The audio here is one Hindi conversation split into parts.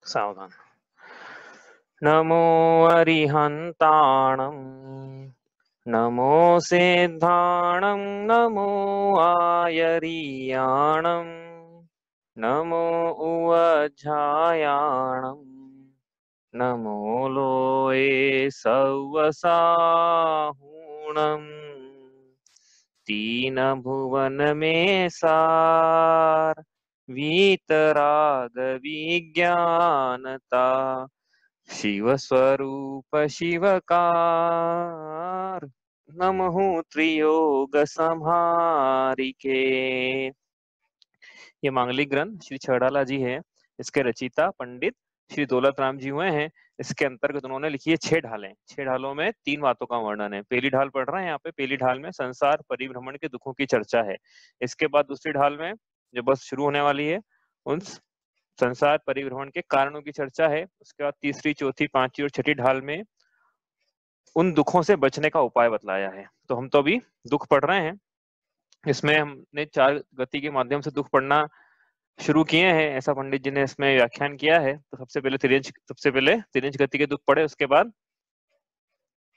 सावधान। नमो अरिहन्ताणं नमो सिद्धाणं नमो आयरीयाणं नमो उवज्झायाणं नमो लोये सव्वसाहुणं तीन भुवन में सार वीतराग विज्ञानता शिव स्वरूप शिवकार नमः त्रियोग संहारिके। ये मांगलिक ग्रंथ श्री छड़ाला जी है। इसके रचयिता पंडित श्री दौलत राम जी हुए हैं। इसके अंतर्गत उन्होंने लिखी है 6 ढालें। 6 ढालों में 3 बातों का वर्णन है। पहली ढाल पढ़ रहे हैं यहाँ पे। पहली ढाल में संसार परिभ्रमण के दुखों की चर्चा है। इसके बाद दूसरी ढाल में जो बस शुरू होने वाली है उन संसार परिभ्रमण के कारणों की चर्चा है। उसके बाद तीसरी, चौथी, पांचवी और छठी ढाल में उन दुखों से बचने का उपाय बतलाया है। तो हम तो अभी दुख पढ़ रहे हैं। इसमें हमने 4 गति के माध्यम से दुख पढ़ना शुरू किए हैं, ऐसा पंडित जी ने इसमें व्याख्यान किया है। तो सबसे पहले तिर्यंच गति के दुख पढ़े, उसके बाद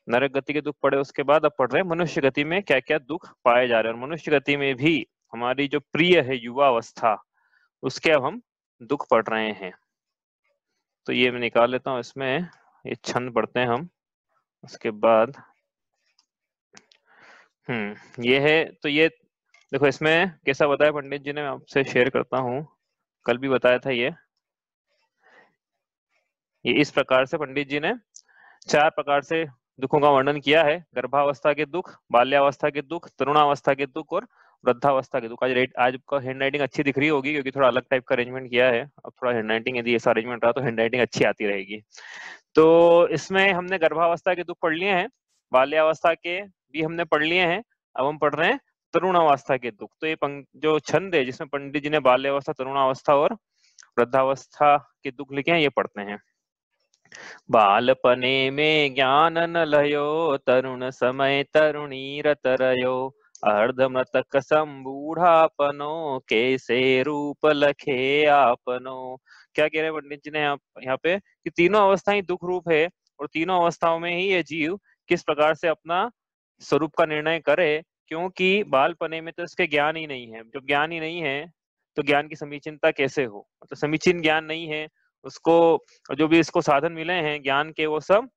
नरक गति के दुख पढ़े, उसके बाद अब पढ़ रहे हैं मनुष्य गति में क्या क्या दुख पाए जा रहे हैं। और मनुष्य गति में भी हमारी जो प्रिय है युवा अवस्था, उसके अब हम दुख पढ़ रहे हैं। तो ये मैं निकाल लेता हूँ। इसमें ये छंद पढ़ते हैं हम, उसके बाद ये है। तो ये देखो इसमें कैसा बताया पंडित जी ने, मैं आपसे शेयर करता हूँ। कल भी बताया था ये इस प्रकार से पंडित जी ने 4 प्रकार से दुखों का वर्णन किया है। गर्भावस्था के दुख, बाल्यावस्था के दुख, तरुणावस्था के दुख और वृद्धावस्था के दुख। आज का हैंड राइटिंग अच्छी दिख रही होगी क्योंकि थोड़ा अलग टाइप का अरेंजमेंट किया है। अब थोड़ा हैंड राइटिंग यदि ऐसा अरेंजमेंट रहा तो हैंड राइटिंग अच्छी आती रहेगी। तो इसमें हमने गर्भावस्था के दुख पढ़ लिए हैं, बाल्यावस्था के भी हमने पढ़ लिए हैं। अब हम पढ़ रहे हैं तरुणावस्था के दुख। तो ये जो छंद है जिसमें पंडित जी ने बाल्यावस्था, तरुणावस्था और वृद्धावस्था के दुख लिखे हैं, ये पढ़ते हैं। बालपने में ज्ञान न लयो, तरुण समय तरुणी रत रयो, अर्धमृतक संबूढ़ापनो, कैसे रूप लखे आपनो। क्या कह रहे हैं पंडित जी ने यहाँ पे कि तीनों अवस्थाएं दुख रूप है और तीनों अवस्थाओं में ही ये जीव किस प्रकार से अपना स्वरूप का निर्णय करे, क्योंकि बालपने में तो इसके ज्ञान ही नहीं है। जब ज्ञान ही नहीं है तो ज्ञान की समीचीनता कैसे हो, मतलब समीचीन ज्ञान नहीं है उसको। जो भी इसको साधन मिले हैं ज्ञान के, वो सब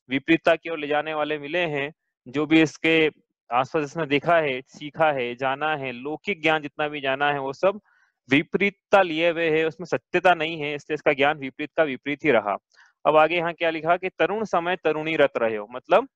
विपरीतता की ओर ले जाने वाले मिले हैं। जो भी इसके आसपास इसने देखा है, सीखा है, जाना है, लौकिक ज्ञान जितना भी जाना है वो सब विपरीतता लिए हुए है, उसमें सत्यता नहीं है, इसलिए इसका ज्ञान विपरीत का विपरीत ही रहा। अब आगे यहाँ क्या लिखा कि तरुण समय तरुणी रत रहे हो, मतलब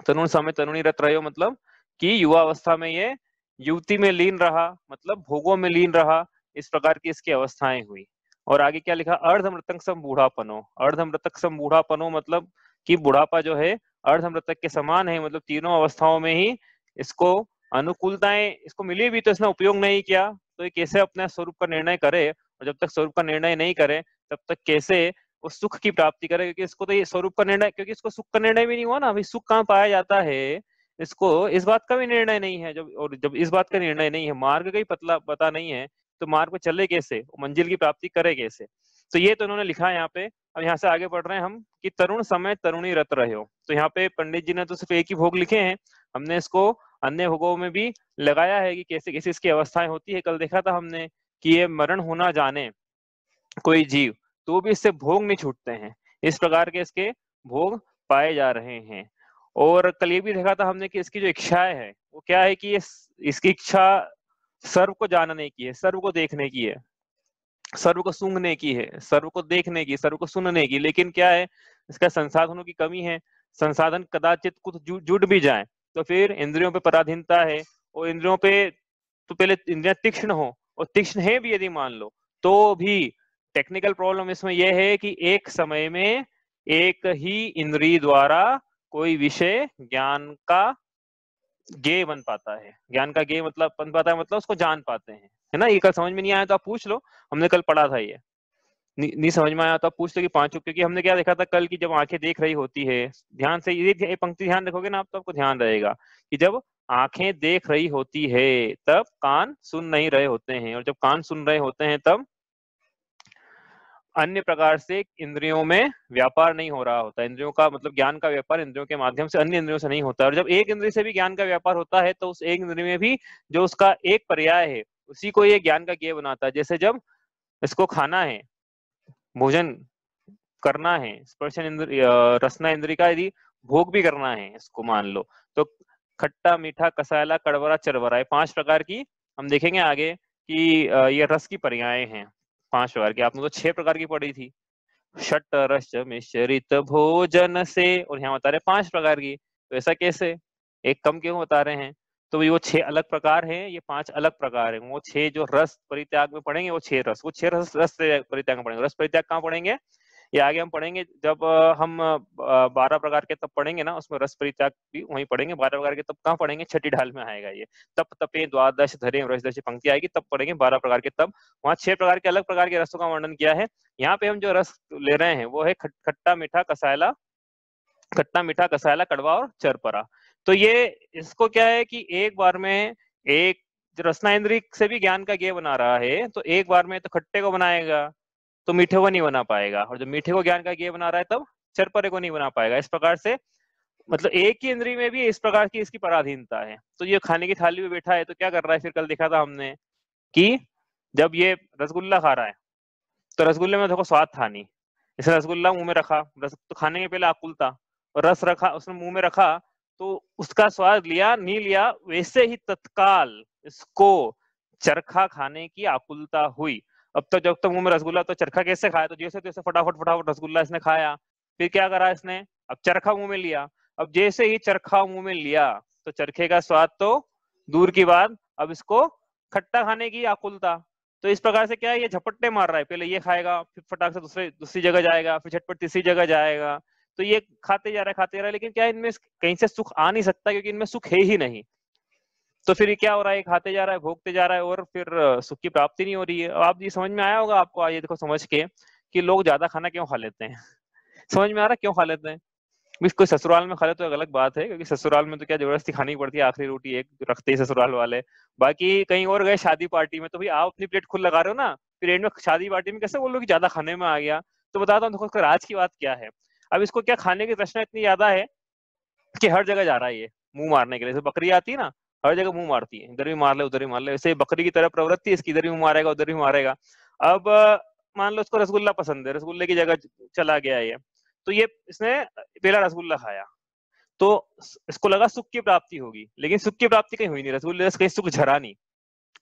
तरुण समय तरुणी रत रहे हो मतलब कि युवा अवस्था में ये युवती में लीन रहा, मतलब भोगों में लीन रहा। इस प्रकार की इसकी अवस्थाएं हुई। और आगे क्या लिखा, अर्धमृतक सम बूढ़ापनो। अर्धमृतक सम बूढ़ापनो मतलब कि बुढ़ापा जो है अर्धमृतक के समान है, मतलब तीनों अवस्थाओं में ही इसको अनुकूलताएं इसको मिली भी तो इसने उपयोग नहीं किया। तो ये कैसे अपने स्वरूप का निर्णय करे, और जब तक स्वरूप का निर्णय नहीं करे तब तक कैसे उस सुख की प्राप्ति करे, क्योंकि इसको तो ये स्वरूप का निर्णय, क्योंकि इसको सुख का निर्णय भी नहीं हुआ ना, अभी सुख कहाँ पाया जाता है, इसको इस बात का भी निर्णय नहीं है। जब इस बात का निर्णय नहीं है, मार्ग का ही पता नहीं है, तो मार्ग पे चले कैसे, मंजिल की प्राप्ति करे कैसे। तो ये तो उन्होंने लिखा है यहाँ पे। अब यहाँ से आगे बढ़ रहे हैं हम कि तरुण समय तरुणी रत रहे हो। तो यहाँ पे पंडित जी ने तो सिर्फ एक ही भोग लिखे हैं, हमने इसको अन्य भोगों में भी लगाया है कि कैसे कैसे इसकी अवस्थाएं होती है। कल देखा था हमने कि ये मरण होना जाने कोई जीव, तो भी इससे भोग नहीं छूटते हैं। इस प्रकार के इसके भोग पाए जा रहे हैं। और कल ये भी देखा था हमने कि इसकी जो इच्छाएं है वो क्या है कि इसकी इच्छा सर्व को जानने की है, सर्व को देखने की है, सर्व को सूंघने की है, सर्व को देखने की, सर्व को सुनने की। लेकिन क्या है, इसका संसाधनों की कमी है। संसाधन कदाचित कुछ जुट भी जाए तो फिर इंद्रियों पे पराधीनता है, और इंद्रियों पे तो पहले इंद्रियां तीक्ष्ण हो, और तीक्ष्ण है भी यदि मान लो, तो भी टेक्निकल प्रॉब्लम इसमें यह है कि एक समय में एक ही इंद्रिय द्वारा कोई विषय ज्ञान का गे बन पाता है। ज्ञान का गे मतलब बन पाता है, मतलब उसको जान पाते हैं, है ना। ये कल समझ में नहीं आया तो आप पूछ लो, हमने कल पढ़ा था ये। नहीं समझ में आया तो आप पूछ लो कि पांचों, क्योंकि हमने क्या देखा था कल की, जब आंखें देख रही होती है, ध्यान से ये पंक्ति ध्यान रखोगे ना आप, तो आपको ध्यान रहेगा कि जब आंखें देख रही होती है तब कान सुन नहीं रहे होते हैं, और जब कान सुन रहे होते हैं तब अन्य प्रकार से इंद्रियों में व्यापार नहीं हो रहा होता। इंद्रियों का मतलब ज्ञान का व्यापार इंद्रियों के माध्यम से अन्य इंद्रियों से नहीं होता। और जब एक इंद्रिय से भी ज्ञान का व्यापार होता है तो उस एक इंद्रिय में भी जो उसका एक पर्याय है उसी को ये ज्ञान का ज्ञेय बनाता है। जैसे जब इसको खाना है, भोजन करना है, स्पर्शन इंद्रिय रसना इंद्रिय का यदि भोग भी करना है इसको मान लो, तो खट्टा मीठा कसायला कड़वरा चरवरा, ये 5 प्रकार की हम देखेंगे आगे कि ये रस की पर्याय हैं 5 प्रकार की। आपने तो 6 प्रकार की पढ़ी थी, षट रस मिश्रित भोजन से, और यहाँ बता रहे 5 प्रकार की। तो ऐसा कैसे, एक कम क्यों बता रहे हैं? तो ये वो 6 अलग प्रकार हैं, ये 5 अलग प्रकार हैं। वो 6 जो रस परित्याग में पढ़ेंगे वो 6 रस, वो 6 रस रस परित्याग में पढ़ेंगे। रस परित्याग कहाँ पढ़ेंगे? ये आगे हम पढ़ेंगे जब हम 12 प्रकार के तप पढ़ेंगे ना, उसमें रस परित्याग भी वहीं पढ़ेंगे। 12 प्रकार के तप कहाँ पढ़ेंगे? छठी ढाल में आएगा ये। तप तपे द्वादश धरे रसदश पंक्ति आएगी, तब पढ़ेंगे 12 प्रकार के तप। वहाँ 6 प्रकार के अलग प्रकार के रसों का वर्णन किया है। यहाँ पे हम जो रस ले रहे हैं वो है खट्टा मीठा कसायला, खट्टा मीठा कसायला कड़वा और चरपरा। तो ये इसको क्या है कि एक बार में एक रसना इंद्रिय से भी ज्ञान का ज्ञेय बना रहा है, तो एक बार में तो खट्टे को बनाएगा तो मीठे को नहीं बना पाएगा, और जब मीठे को ज्ञान का ज्ञेय बना रहा है तब चरपरे को नहीं बना पाएगा। इस प्रकार से मतलब एक ही इंद्रिय में भी इस प्रकार की इसकी पराधीनता है। तो ये खाने की थाली में बैठा है तो क्या कर रहा है, फिर कल देखा था हमने कि जब ये रसगुल्ला खा रहा है तो रसगुल्ले में देखो स्वाद था नहीं, जैसे रसगुल्ला मुंह में रखा, रस तो खाने के पहले आकुल था, और रस रखा उसने मुंह में रखा तो उसका स्वाद लिया नहीं लिया, वैसे ही तत्काल इसको चरखा खाने की आकुलता हुई। अब तक जब तक मुंह में रसगुल्ला, तो चरखा कैसे खाया? तो जैसे तैसे फटाफट फटाफट रसगुल्ला इसने खाया, फिर क्या करा इसने, अब चरखा मुंह में लिया। अब जैसे ही चरखा मुंह में लिया तो चरखे का स्वाद तो दूर की बात, अब इसको खट्टा खाने की आकुलता। तो इस प्रकार से क्या है, ये झपट्टे मार रहा है, पहले ये खाएगा फिर फटाक से दूसरी जगह जाएगा, फिर झटपट तीसरी जगह जाएगा। तो ये खाते जा रहा है खाते जा रहा है, लेकिन क्या इनमें कहीं से सुख आ नहीं सकता, क्योंकि इनमें सुख है ही नहीं। तो फिर ये क्या हो रहा है, खाते जा रहा है भोगते जा रहा है और फिर सुख की प्राप्ति नहीं हो रही है। आप ये समझ में आया होगा आपको, ये देखो समझ के कि लोग ज्यादा खाना क्यों खा लेते हैं। समझ में आ रहा है क्यों खा लेते हैं? कोई ससुराल में खा ले तो एक अलग बात है, क्योंकि ससुराल में तो क्या जबरदस्ती खानी पड़ती है, आखिरी रोटी एक रखते ही ससुराल वाले। बाकी कहीं और गए शादी पार्टी में तो भाई आप अपनी प्लेट खुद लगा रहे हो ना, फिर एंड में शादी पार्टी में कैसे बोल रहे हो कि ज्यादा खाने में आ गया। तो बताता हूँ देखो उसका राज की बात क्या है। अब इसको क्या खाने की तृष्णा इतनी ज्यादा है कि हर जगह जा रहा है ये मुंह मारने के लिए। जैसे बकरी आती है ना, हर जगह मुंह मारती है, इधर भी मार ले उधर भी मार ले, वैसे बकरी की तरह प्रवृत्ति है इसकी, इधर भी मारेगा उधर भी मारेगा। अब मान लो उसको रसगुल्ला पसंद है, रसगुल्ले की जगह चला गया ये, तो ये इसने पहला रसगुल्ला खाया तो इसको लगा सुख की प्राप्ति होगी, लेकिन सुख की प्राप्ति कहीं हुई नहीं, रसगुल्ले से कहीं सुख झरा नहीं।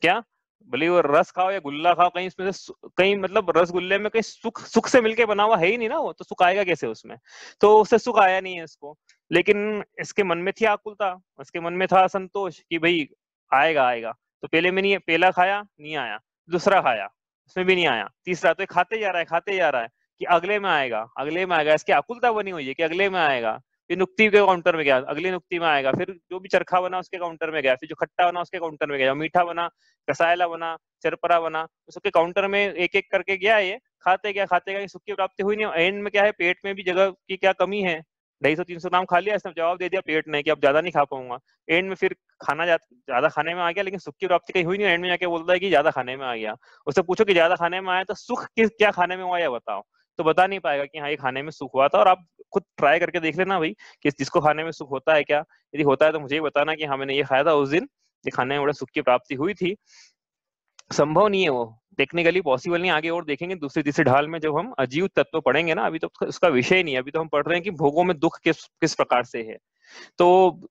क्या, भले वो रस खाओ या गुल्ला खाओ, कहीं इसमें से कहीं मतलब रसगुल्ले में कहीं सुख से मिलके बना हुआ है ही नहीं ना, वो तो सुख आएगा कैसे उसमें? तो उससे सुख आया नहीं है इसको। लेकिन इसके मन में थी आकुलता, इसके मन में था संतोष कि भाई आएगा आएगा। तो पहले में नहीं, पहला खाया नहीं आया, दूसरा खाया उसमें भी नहीं आया, तीसरा, तो खाते जा रहा है खाते जा रहा है कि अगले में आएगा अगले में आएगा, इसकी आकुलता बनी हुई है कि अगले में आएगा। फिर नुक्ति के काउंटर में गया, अगली नुक्ति में आएगा, फिर जो भी चरखा बना उसके काउंटर में गया, फिर जो खट्टा बना उसके काउंटर में गया, मीठा बना, कसायला बना, चरपरा बना, उसके काउंटर में एक एक करके गया ये, खाते गया, सुख की प्राप्ति हुई नहीं। एंड में क्या है, पेट में भी जगह की क्या कमी है, 250-300 ग्राम खा लिया इसने, जवाब दे दिया पेट ने कि अब ज्यादा नहीं खा पाऊंगा। एंड में फिर खाना ज्यादा खाने में आ गया, लेकिन सुख की प्राप्ति कहीं हुई नहीं। एंड में जाके बोलता है कि ज्यादा खाने में आ गया। उससे पूछो कि ज्यादा खाने में आया तो सुख किस क्या खाने में हुआ, या बताओ, तो बता नहीं पाएगा कि हाँ ये खाने में सुख हुआ था। और आप खुद ट्राई करके देख लेना भाई कि जिसको खाने में सुख होता है क्या, यदि होता है तो मुझे ही बताना कि हाँ मैंने ये खाया था उस दिन, ये खाने में बड़ा सुख की प्राप्ति हुई थी। संभव नहीं है वो, टेक्निकली पॉसिबल नहीं। आगे और देखेंगे दूसरी तीसरी ढाल में जब हम अजीव तत्व पढ़ेंगे ना, अभी तो उसका विषय नहीं है, अभी तो हम पढ़ रहे हैं कि भोगों में दुख किस किस प्रकार से है। तो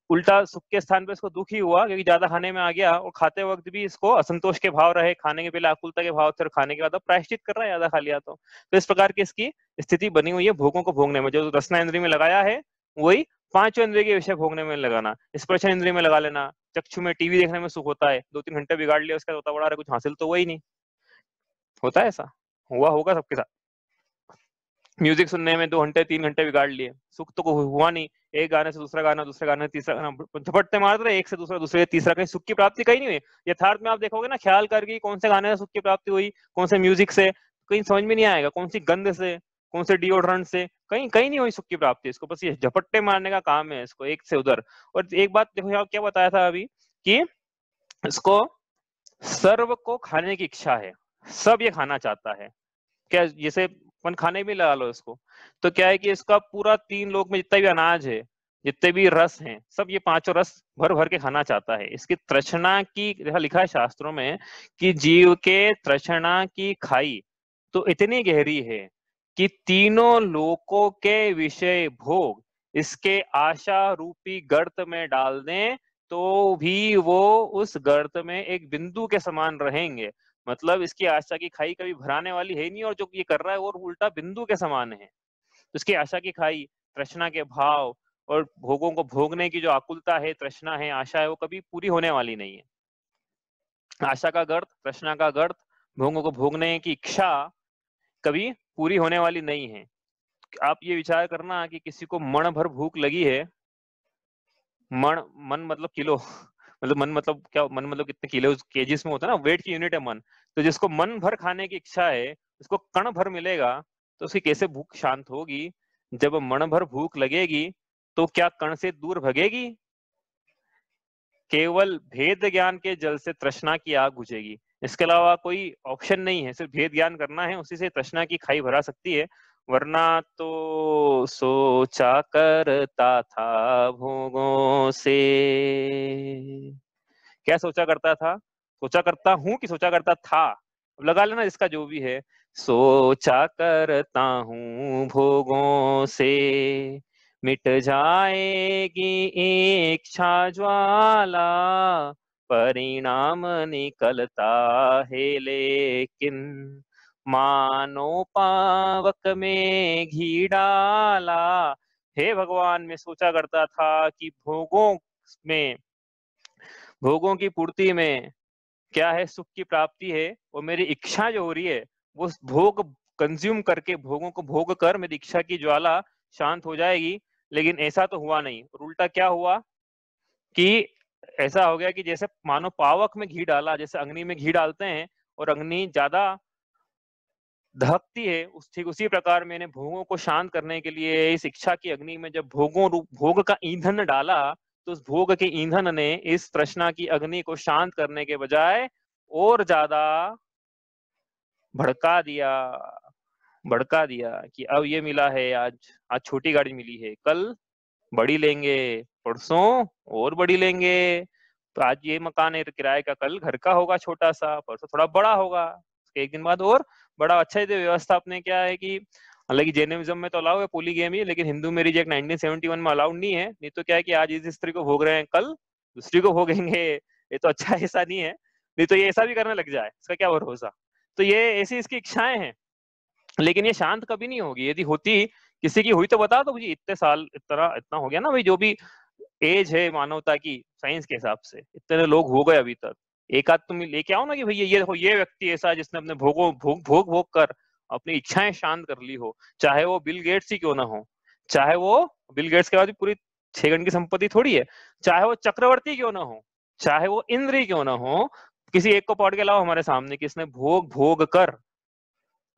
उल्टा सुख के स्थान पे इसको दुख ही हुआ, क्योंकि ज्यादा खाने में आ गया, और खाते वक्त भी इसको असंतोष के भाव रहे, खाने के पहले आकुलता के भाव थे, और खाने के बाद अब प्रायश्चित कर रहा है ज्यादा खा लिया तो इस प्रकार की इसकी स्थिति बनी हुई है भोगों को भोगने में। जो रसना इंद्रिय में लगाया है वही पांचों इंद्रिय के विषय भोगने में लगाना, स्पर्शन इंद्रिय में लगा लेना। चक्षु में टीवी देखने में सुख होता है, 2-3 घंटे बिगाड़ लिया उसका होता बड़ा रहा, कुछ हासिल तो हुआ ही नहीं। होता है ऐसा, हुआ होगा सबके साथ। म्यूजिक सुनने में 2 घंटे 3 घंटे बिगाड़ लिए, सुख तो हुआ नहीं। एक गाने से दूसरा गाना, दूसरे गाने से तीसरा गाना, झपटते मारते रहे, एक से दूसरा दूसरे से तीसरा, कहीं सुख की प्राप्ति कहीं नहीं हुई। यथार्थ में आप देखोगे ना, ख्याल करके कौन से गाने से सुख की प्राप्ति हुई, कौन से म्यूजिक से, कहीं समझ में नहीं आएगा, कौन सी गंध से, कौन से डिओड्रेंट से, कहीं कहीं नहीं हुई सुख की प्राप्ति। इसको बस ये झपट्टे मारने का काम है इसको, एक से उधर। और एक बात देखो यहाँ क्या बताया था अभी, कि इसको सर्व को खाने की इच्छा है, सब ये खाना चाहता है। क्या जैसे अपन खाने में लगा लो इसको, तो क्या है कि इसका पूरा 3 लोक में जितना भी अनाज है, जितने भी रस हैं, सब ये पांचों रस भर भर के खाना चाहता है। इसकी तृष्णा की, लिखा है शास्त्रों में कि जीव के तृष्णा की खाई तो इतनी गहरी है कि तीनों लोकों के विषय भोग इसके आशा रूपी गर्त में डाल दें तो भी वो उस गर्त में एक बिंदु के समान रहेंगे। मतलब इसकी आशा की खाई कभी भराने वाली है नहीं, और जो ये कर रहा है वो उल्टा बिंदु के समान है। तो इसकी आशा की खाई, तृष्णा के भाव और भोगों को भोगने की जो आकुलता है, तृष्णा है, आशा है, वो कभी पूरी होने वाली नहीं है। आशा का गर्त, तृष्णा का गर्त, भोगों को भोगने की इच्छा कभी पूरी होने वाली नहीं है। आप ये विचार करना कि किसी को मन भर भूख लगी है, मन मतलब किलो मतलब मन मतलब क्या, मन मतलब कितने किलो केजीस में होता है ना, वेट की यूनिट है मन। तो जिसको मन भर खाने की इच्छा है, उसको कण भर मिलेगा, तो उसकी कैसे भूख शांत होगी? जब मन भर भूख लगेगी तो क्या कण से दूर भगेगी? केवल भेद ज्ञान के जल से तृष्णा की आग बुझेगी, इसके अलावा कोई ऑप्शन नहीं है। सिर्फ भेद ज्ञान करना है, उसी से तृष्णा की खाई भरा सकती है। वरना तो सोचा करता था भोगों से। क्या सोचा करता था? सोचा करता हूं कि सोचा करता था? अब लगा लेना इसका जो भी है। सोचा करता हूं भोगों से मिट जाएगी इच्छा ज्वाला, परिणाम निकलता है लेकिन मानो पावक में घी डाला। हे भगवान, मैं सोचा करता था कि में, भोगों की पूर्ति में क्या है, सुख की प्राप्ति है, और मेरी इच्छा जो हो रही है वो भोग कंज्यूम करके, भोगों को भोग कर मेरी इच्छा की ज्वाला शांत हो जाएगी। लेकिन ऐसा तो हुआ नहीं, और उल्टा क्या हुआ कि ऐसा हो गया कि जैसे मानो पावक में घी डाला, जैसे अग्नि में घी डालते हैं और अग्नि ज्यादा दहकती है, ठीक उसी प्रकार मैंने भोगों को शांत करने के लिए इस इच्छा की अग्नि में जब भोग का ईंधन डाला, तो उस भोग के ईंधन ने इस तृष्णा की अग्नि को शांत करने के बजाय और ज्यादा भड़का दिया। भड़का दिया कि अब ये मिला है, आज आज छोटी गाड़ी मिली है, कल बड़ी लेंगे, परसों और बड़ी लेंगे। तो आज ये मकान है किराए का, कल घर का होगा छोटा सा, परसों थोड़ा बड़ा होगा, एक दिन बाद और बड़ा। अच्छा है व्यवस्था अपने क्या है कि हालांकि जैनिज्म में तो अलाउ है पोलीगेमी, लेकिन हिंदू मैरिज एक्ट 1971 में अलाउड नहीं है। नहीं तो क्या है कि आज इस स्त्री को भोग रहे हैं, कल दूसरी को भोगेंगे। ये तो अच्छा ऐसा नहीं है, नहीं तो ये ऐसा भी करने लग जाए, इसका क्या भरोसा। तो ये ऐसी इसकी इच्छाएं हैं, लेकिन ये शांत कभी नहीं होगी। यदि होती, किसी की हुई तो बता दो मुझे, इतने साल इतना हो गया ना भाई, जो भी एज है मानवता की साइंस के हिसाब से, इतने लोग हो गए अभी तक। एक आध तुम लेके आओ ना कि भैया ये देखो, ये व्यक्ति ऐसा है जिसने अपने भोग कर अपनी इच्छाएं शांत कर ली हो। चाहे वो बिल गेट्स ही क्यों ना हो, चाहे वो बिल गेट्स के बाद भी पूरी 6 घंटे की संपत्ति थोड़ी है, चाहे वो चक्रवर्ती क्यों ना हो, चाहे वो इंद्र ही क्यों ना हो, किसी एक को पढ़ के लाओ हमारे सामने, किसने भोग भोग कर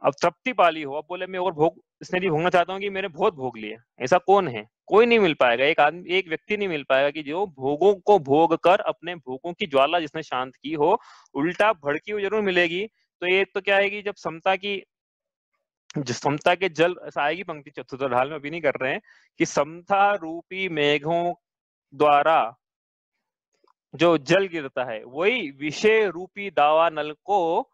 अब तृप्ति पाली हो, अब बोले मैं और भोग इसने भी भोगना चाहता हूँ कि मैंने बहुत भोग लिए। ऐसा कौन है? कोई नहीं मिल पाएगा, एक आदमी, एक व्यक्ति नहीं मिल पाएगा कि जो भोगों को भोग कर अपने भोगों की ज्वाला जिसने शांत की हो। उल्टा भड़की हुई जरूर मिलेगी। तो ये तो क्या है कि जब समता की, जो समता के जल, ऐसा आएगी पंक्ति चतुर्थ ढाल में, अभी नहीं कर रहे हैं, कि समता रूपी मेघों द्वारा जो जल गिरता है वही विषय रूपी दावा नल को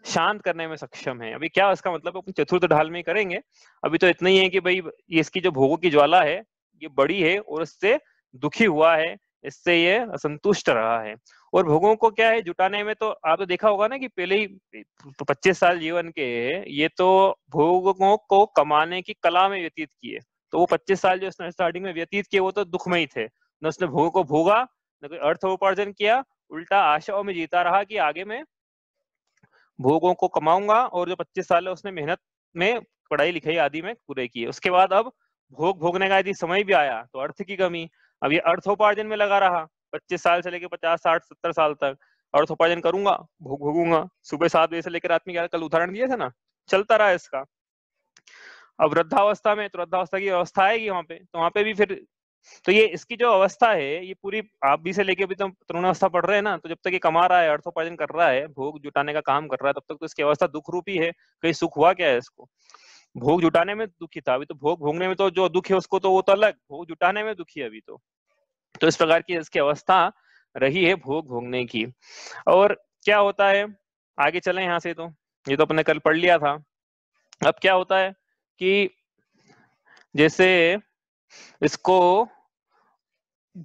शांत करने में सक्षम है। अभी क्या इसका मतलब अपन चतुर्थ ढाल में करेंगे। अभी तो इतना ही है कि भाई ये इसकी जो भोगों की ज्वाला है ये बड़ी है और इससे दुखी हुआ है, इससे ये असंतुष्ट रहा है। और भोगों को क्या है जुटाने में, तो आप तो देखा होगा ना कि पहले ही 25 साल जीवन के ये तो भोगों को कमाने की कला में व्यतीत किए। तो वो 25 साल जो उसने स्टार्टिंग में व्यतीत किए वो तो दुखमय थे। न उसने भोगों को भोगा, न कोई अर्थ उपार्जन किया, उल्टा आशाओं में जीता रहा कि आगे में भोगों को कमाऊंगा। और जो 25 साल है उसने मेहनत में, पढ़ाई लिखाई आदि में पूरे किए। उसके बाद अब भोग भोगने का यदि समय भी आया तो अर्थ की कमी, अब ये अर्थोपार्जन में लगा रहा 25 साल से लेकर 50 60 70 साल तक। अर्थोपार्जन करूंगा, भोग भोगूंगा, सुबह 7 बजे से लेकर रात में 11, कल उदाहरण दिए थे ना, चलता रहा इसका। अब वृद्धावस्था में, तो वृद्धावस्था की व्यवस्था आएगी वहां पे, तो वहां पे भी फिर तो ये इसकी जो अवस्था है ये पूरी आप भी से लेके अभी तो तरुणावस्था पढ़ रहे हैं ना, तो जब तक ये कमा रहा है, अर्थोपार्जन कर रहा है, भोग जुटाने का काम कर रहा है, तब तक तो इसकी अवस्था दुख रूपी है। कहीं सुख हुआ क्या है इसको? भोग जुटाने में दुखी था, अभी तो भोग भोगने में तो जो दुख है उसको तो वो तो अलग, भोग जुटाने में दुखी है अभी तो इस प्रकार की इसकी अवस्था रही है भोग भोगने की। और क्या होता है, आगे चले यहाँ से, तो ये तो अपने कल पढ़ लिया था। अब क्या होता है कि जैसे इसको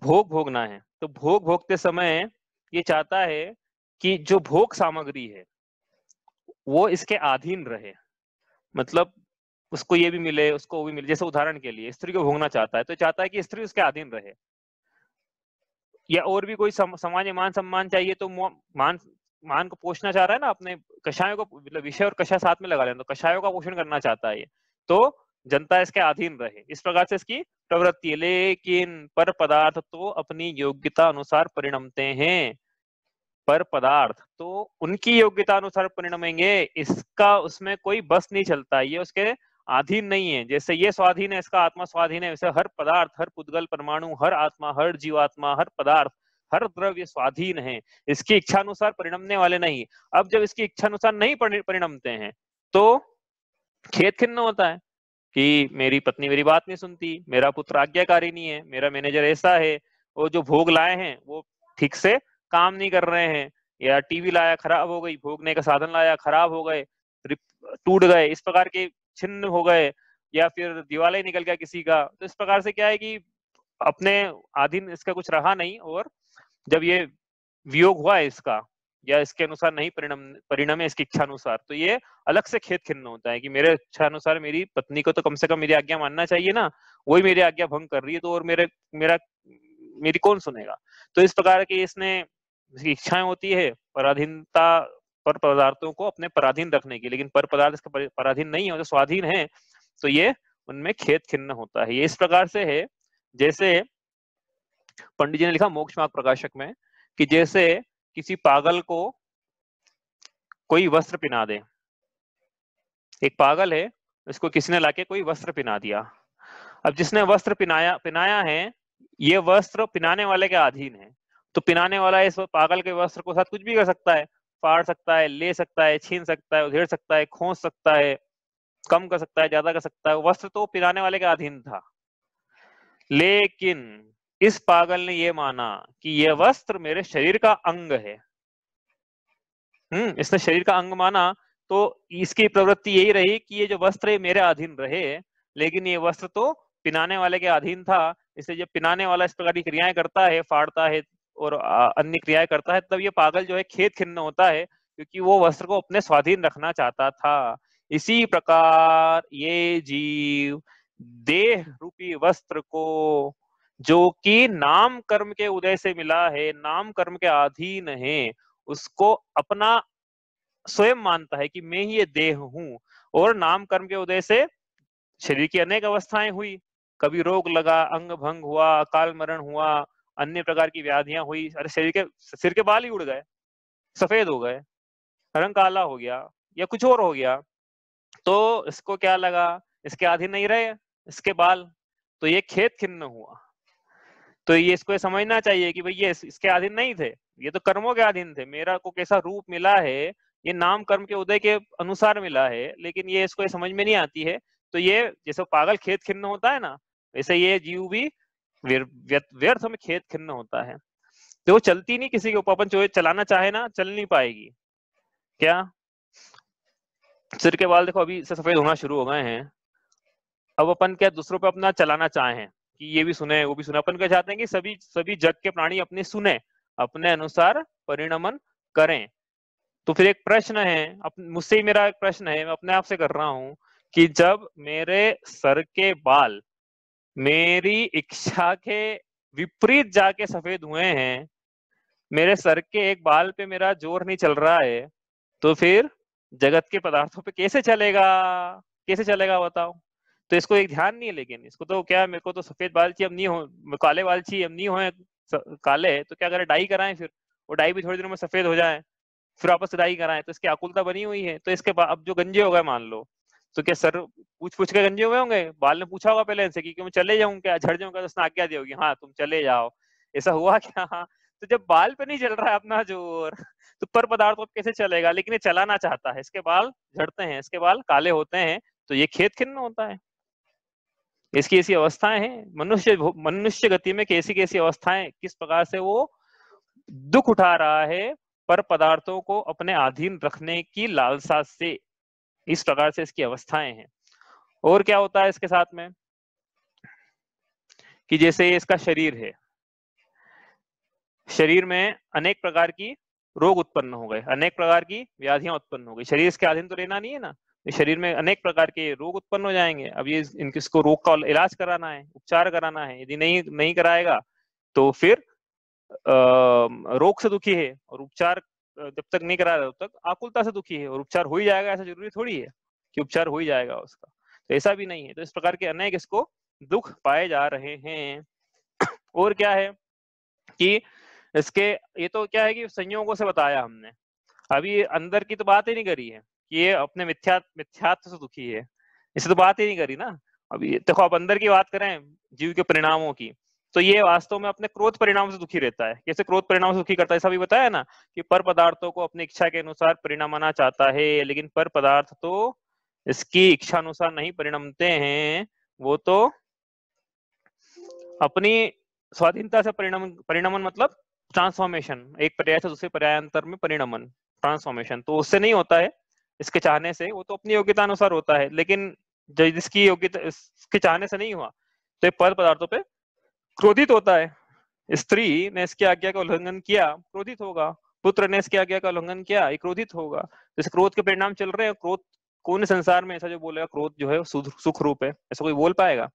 भोग भोगना है, तो भोग भोगते समय ये चाहता है कि जो भोग सामग्री है वो इसके अधीन रहे, मतलब उसको ये भी मिले, उसको वो भी मिले। जैसे उदाहरण के लिए स्त्री को भोगना चाहता है, तो चाहता है कि स्त्री उसके अधीन रहे, या और भी कोई सामान्य मान सम्मान चाहिए, तो मान मान को पोषना चाह रहा है ना, अपने कषायों को, मतलब विषय और कषाय साथ में लगा लेना, तो कषायों का पोषण करना चाहता है ये, तो जनता इसके अधीन रहे, इस प्रकार से इसकी प्रवृत्ति है। लेकिन पर पदार्थ तो अपनी योग्यता अनुसार परिणमते हैं, पर पदार्थ तो उनकी योग्यता अनुसार परिणमेंगे, इसका उसमें कोई बस नहीं चलता, ये उसके अधीन नहीं है। जैसे ये स्वाधीन है, इसका आत्मा स्वाधीन है, वैसे हर पदार्थ, हर पुद्गल परमाणु, हर आत्मा, हर जीवात्मा, हर पदार्थ, हर द्रव्य स्वाधीन है, इसकी इच्छा अनुसार परिणमने वाले नहीं। अब जब इसकी इच्छा अनुसार नहीं परिणमते हैं तो खेद खिन्न होता है कि मेरी पत्नी मेरी बात नहीं सुनती, मेरा पुत्र आज्ञाकारी नहीं है, मेरा मैनेजर ऐसा है, वो जो भोग लाए हैं वो ठीक से काम नहीं कर रहे हैं, या टीवी लाया खराब हो गई, भोगने का साधन लाया खराब हो गए, टूट गए, इस प्रकार के छिन्न हो गए, या फिर दिवाला ही निकल गया किसी का। तो इस प्रकार से क्या है कि अपने अधीन इसका कुछ रहा नहीं, और जब ये वियोग हुआ है इसका, या इसके अनुसार नहीं परिणमे इसकी इच्छा अनुसार, तो ये अलग से खेद खिन्न होता है कि मेरे इच्छा अनुसार मेरी पत्नी को तो कम से कम मेरी आज्ञा मानना चाहिए ना, वही मेरी आज्ञा भंग कर रही है, तो और मेरी कौन सुनेगा। तो इस प्रकार की इसने इच्छाएं होती है पराधीनता, पर पदार्थों को अपने पराधीन रखने की, लेकिन पर पदार्थ इसके पराधीन नहीं है, जो स्वाधीन है, तो ये उनमें खेद खिन्न होता है। ये इस प्रकार से है, जैसे पंडित जी ने लिखा मोक्ष मार्ग प्रकाशक में, कि जैसे किसी पागल को कोई वस्त्र पिना दे, एक पागल है, उसको किसी ने लाके कोई वस्त्र पिना दिया। अब जिसने वस्त्र पिनाया है, ये वस्त्र पिनाने वाले के अधीन है, तो पिनाने वाला इस पागल के वस्त्र को साथ कुछ भी कर सकता है, फाड़ सकता है, ले सकता है, छीन सकता है, उधेड़ सकता है, खोस सकता है, कम कर सकता है, ज्यादा कर सकता है, वस्त्र तो पिनाने वाले के अधीन था। लेकिन इस पागल ने यह माना कि यह वस्त्र मेरे शरीर का अंग है, इसने शरीर का अंग माना, तो इसकी प्रवृत्ति यही रही कि ये जो वस्त्र है मेरे अधीन रहे, लेकिन ये वस्त्र तो पिनाने वाले के अधीन था। इसलिए जब पिनाने वाला इस प्रकार की क्रियाएं करता है, फाड़ता है और अन्य क्रियाएं करता है, तब ये पागल जो है खेद खिन्न होता है, क्योंकि वो वस्त्र को अपने स्वाधीन रखना चाहता था। इसी प्रकार ये जीव देह रूपी वस्त्र को, जो कि नाम कर्म के उदय से मिला है, नाम कर्म के अधीन है, उसको अपना स्वयं मानता है कि मैं ही ये देह हूं, और नाम कर्म के उदय से शरीर की अनेक अवस्थाएं हुई, कभी रोग लगा, अंग भंग हुआ, अकाल मरण हुआ, अन्य प्रकार की व्याधियां हुई, अरे सिर के बाल ही उड़ गए, सफेद हो गए, रंग काला हो गया, या कुछ और हो गया, तो इसको क्या लगा, इसके अधीन नहीं रहे इसके बाल, तो ये खेद खिन्न हुआ। तो ये इसको समझना चाहिए कि भाई ये इसके अधीन नहीं थे, ये तो कर्मों के अधीन थे, मेरा को कैसा रूप मिला है, ये नाम कर्म के उदय के अनुसार मिला है, लेकिन ये इसको समझ में नहीं आती है। तो ये जैसे पागल खेद खिन्न होता है ना, वैसे ये जीव भी व्यर्थ में खेद खिन्न होता है। तो वो चलती नहीं किसी के ऊपर, अपन जो चलाना चाहे ना चल नहीं पाएगी। क्या सिर के बाल देखो अभी से सफेद होना शुरू हो गए हैं, अब अपन क्या दूसरों पे अपना चलाना चाहें कि ये भी सुने वो भी सुने, अपन क्या चाहते हैं कि सभी जग के प्राणी अपने सुने, अपने अनुसार परिणमन करें। तो फिर एक प्रश्न है, मुझसे ही मेरा एक प्रश्न है, मैं अपने आप से कर रहा हूं कि जब मेरे सर के बाल मेरी इच्छा के विपरीत जाके सफेद हुए हैं, मेरे सर के एक बाल पे मेरा जोर नहीं चल रहा है, तो फिर जगत के पदार्थों पे कैसे चलेगा बताओ। तो इसको एक ध्यान नहीं है, लेकिन इसको तो क्या, मेरे को तो सफेद बाल चाहिए, अब नहीं हो, काले बाल चाहिए, अब नहीं हो काले, तो क्या करें, डाई कराएं, फिर वो डाई भी थोड़ी दिनों में सफेद हो जाए, फिर वापस डाई कराएं, तो इसकी आकुलता बनी हुई है। तो इसके बाद अब जो गंजे हो गए मान लो, तो क्या सर पूछ पूछ के गंजे हुए होंगे? बाल ने पूछा होगा पहले इनसे कि मैं चले जाऊं क्या, झड़ जाऊं क्या? तो उसने आज्ञा दी होगी हाँ तुम चले जाओ। ऐसा हुआ क्या? तो जब बाल पे नहीं चल रहा है अपना जोर, तो पर पदार्थ पर कैसे चलेगा? लेकिन ये चलाना चाहता है, इसके बाल झड़ते हैं, इसके बाल काले होते हैं, तो ये खेत खिन्न होता है। इसकी ऐसी अवस्थाएं हैं मनुष्य गति में, कैसी कैसी अवस्थाएं, किस प्रकार से वो दुख उठा रहा है पर पदार्थों को अपने अधीन रखने की लालसा से। इस प्रकार से इसकी अवस्थाएं हैं। और क्या होता है इसके साथ में कि जैसे ये इसका शरीर है, शरीर में अनेक प्रकार की रोग उत्पन्न हो गए, अनेक प्रकार की व्याधियां उत्पन्न हो गई। शरीर इसके अधीन तो रहना नहीं है ना, शरीर में अनेक प्रकार के रोग उत्पन्न हो जाएंगे। अब ये इसको रोग का इलाज कराना है, उपचार कराना है। यदि नहीं कराएगा तो फिर रोग से दुखी है, और उपचार जब तक नहीं करा रहा तब तक आकुलता से दुखी है। और उपचार हो ही जाएगा ऐसा जरूरी थोड़ी है कि उपचार हो ही जाएगा उसका, तो ऐसा भी नहीं है। तो इस प्रकार के अनेक इसको दुख पाए जा रहे हैं। और क्या है कि इसके, ये तो क्या है कि संयोगों से बताया हमने, अभी अंदर की तो बात ही नहीं करी है कि ये अपने मिथ्यात्व से दुखी है, इसे तो बात ही नहीं करी ना। अभी देखो आप अंदर की बात करें जीव के परिणामों की, तो ये वास्तव में अपने क्रोध परिणाम से दुखी रहता है। कैसे क्रोध परिणाम से दुखी करता है? ऐसा भी बताया ना कि पर पदार्थों को अपनी इच्छा के अनुसार परिणामना चाहता है, लेकिन पर पदार्थ तो इसकी इच्छा अनुसार नहीं परिणमते हैं, वो तो अपनी स्वाधीनता से परिणमन मतलब ट्रांसफॉर्मेशन, एक पर्याय से दूसरे पर्यायांतर में परिणमन, ट्रांसफॉर्मेशन, तो उससे नहीं होता है इसके चाहने से, वो तो अपनी योग्यता अनुसार होता है। लेकिन जिसकी योग्यता इसके चाहने से नहीं हुआ तो ये पर पदार्थों पे क्रोधित होता है। स्त्री ने इसकी आज्ञा का उल्लंघन किया, क्रोधित होगा। पुत्र ने इसकी आज्ञा का उल्लंघन किया, ये क्रोधित होगा। जैसे क्रोध के परिणाम चल रहे हैं, क्रोध कौन संसार में ऐसा जो बोलेगा क्रोध जो है सुख रूप है, ऐसा कोई बोल पाएगा?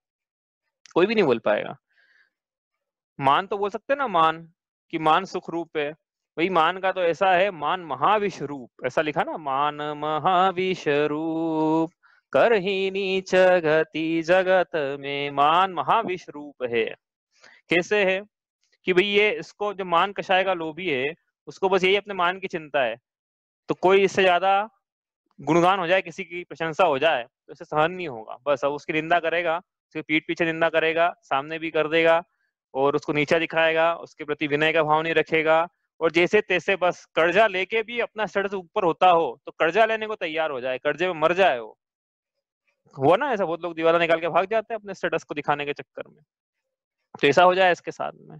कोई भी नहीं बोल पाएगा। मान तो बोल सकते हैं ना, मान, कि मान सुख रूप है। वही मान का तो ऐसा है, मान महाविष रूप, ऐसा लिखा ना, मान महाविष रूप कर ही नीच गति जगत में, मान महाविष रूप है। कैसे है कि भाई ये इसको जो मान कषाय का लोभी है, उसको बस यही अपने मान की चिंता है। तो कोई इससे ज्यादा गुणगान हो जाए, किसी की प्रशंसा हो जाए, तो इसे सहन नहीं होगा। बस अब उसकी निंदा करेगा, उसके पीठ पीछे निंदा करेगा, सामने भी कर देगा, और उसको नीचा दिखाएगा, उसके प्रति विनय का भाव नहीं रखेगा। और जैसे तैसे बस कर्जा लेके भी अपना स्टेटस ऊपर होता हो तो कर्जा लेने को तैयार हो जाए, कर्जे में मर जाए वो। हुआ ना ऐसा, बहुत लोग दीवाला निकाल के भाग जाते हैं अपने स्टेटस को दिखाने के चक्कर में। तो ऐसा हो जाए इसके साथ में।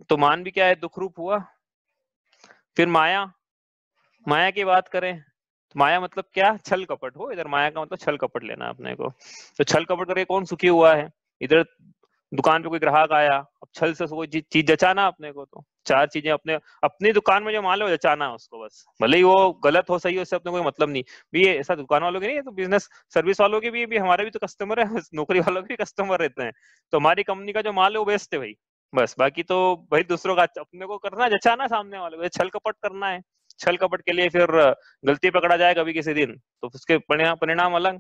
तो मान भी क्या है, दुख रूप हुआ। फिर माया, माया की बात करें तो माया मतलब क्या? छल कपट हो। इधर माया का मतलब छल कपट लेना अपने को। तो छल कपट करके कौन सुखी हुआ है? इधर दुकान पे कोई ग्राहक आया, अब छल से कोई चीज जचाना अपने को, तो चार चीजें अपने अपनी दुकान में जो माल है वो जचाना है उसको बस, भले ही वो गलत हो सही हो, उससे अपने कोई मतलब नहीं। भी ये ऐसा दुकान वालों के नहीं है, तो बिजनेस सर्विस वालों के भी हमारे भी तो कस्टमर है, नौकरी वालों के भी कस्टमर रहते हैं। तो हमारी कंपनी का जो माल है वो बेचते भाई, बस। बाकी तो भाई दूसरों का, अपने को करना है जचाना सामने वाले को, छल कपट करना है। छल कपट के लिए फिर गलती पकड़ा जाए कभी किसी दिन, तो उसके परिणाम अलग।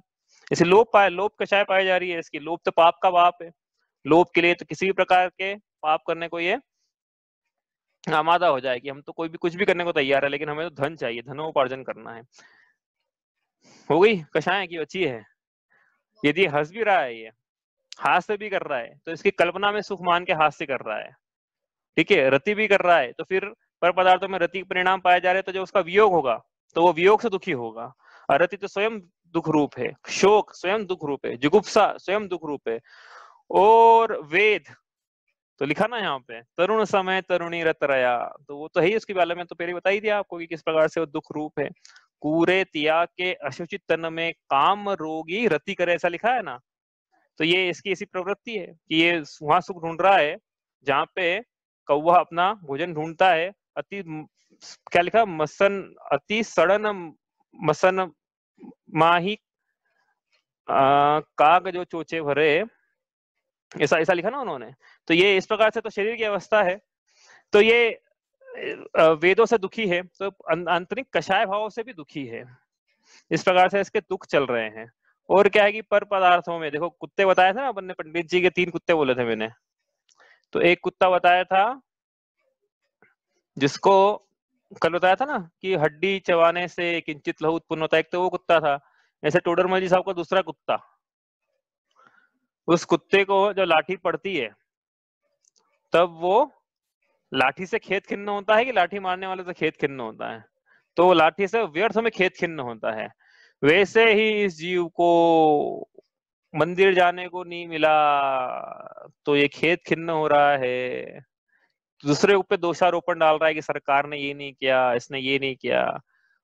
इसे लोभ कषाय पाई जा रही है इसकी। लोभ तो पाप का बाप है। लोभ के लिए तो किसी भी प्रकार के पाप करने को ये आमादा हो जाए कि हम तो कोई भी कुछ भी करने को तैयार है, लेकिन हमें तो धन चाहिए, धनोपार्जन करना है। हो गई कषाय की बची है। यदि हंस भी रहा है, ये हास्य भी कर रहा है, तो इसकी कल्पना में सुख मान के हास्य कर रहा है, ठीक है। रति भी कर रहा है, तो फिर पर पदार्थों में रति परिणाम पाए जा रहे हैं, तो जो उसका वियोग होगा तो वो वियोग से दुखी होगा। और रति तो स्वयं दुख रूप है, शोक स्वयं दुख रूप है, जुगुप्सा स्वयं दुख रूप है। और वेद तो लिखा ना यहाँ पे, तरुण समय तरुणी रत रया, तो वो तो है ही। उसके बारे में तो पहले बता ही दिया आपको कि किस प्रकार से वो दुख रूप है। कूरे तिया के अशुचित तन में काम रोगी रति करे, ऐसा लिखा है ना। तो ये इसकी ऐसी प्रवृत्ति है कि ये वहां सुख ढूंढ रहा है जहाँ पे कौवा अपना भोजन ढूंढता है। अति क्या लिखा, मसन अति सड़न मसन माही काग जो चोचे भरे, ऐसा ऐसा लिखा ना उन्होंने। तो ये इस प्रकार से तो शरीर की अवस्था है। तो ये वेदों से दुखी है, तो आंतरिक कषाय भाव से भी दुखी है। इस प्रकार से इसके दुख चल रहे हैं। और क्या है कि पर पदार्थों में देखो, कुत्ते बताए थे ना अपन ने, पंडित जी के 3 कुत्ते बोले थे मैंने। तो एक कुत्ता बताया था जिसको कल बताया था ना कि हड्डी चबाने से किंचित लहू उत्पन्न होता है, एक तो वो कुत्ता था। ऐसे टोडरमल जी साहब का दूसरा कुत्ता, उस कुत्ते को जब लाठी पड़ती है तब वो लाठी से खेत खिन्न होता है कि लाठी मारने वाले से खेत खिन्न होता है? तो वो लाठी से व्यर्थ में खेत खिन्न होता है। वैसे ही इस जीव को मंदिर जाने को नहीं मिला तो ये खेत खिन्न हो रहा है, दूसरे ऊपर दोषारोपण डाल रहा है कि सरकार ने ये नहीं किया, इसने ये नहीं किया।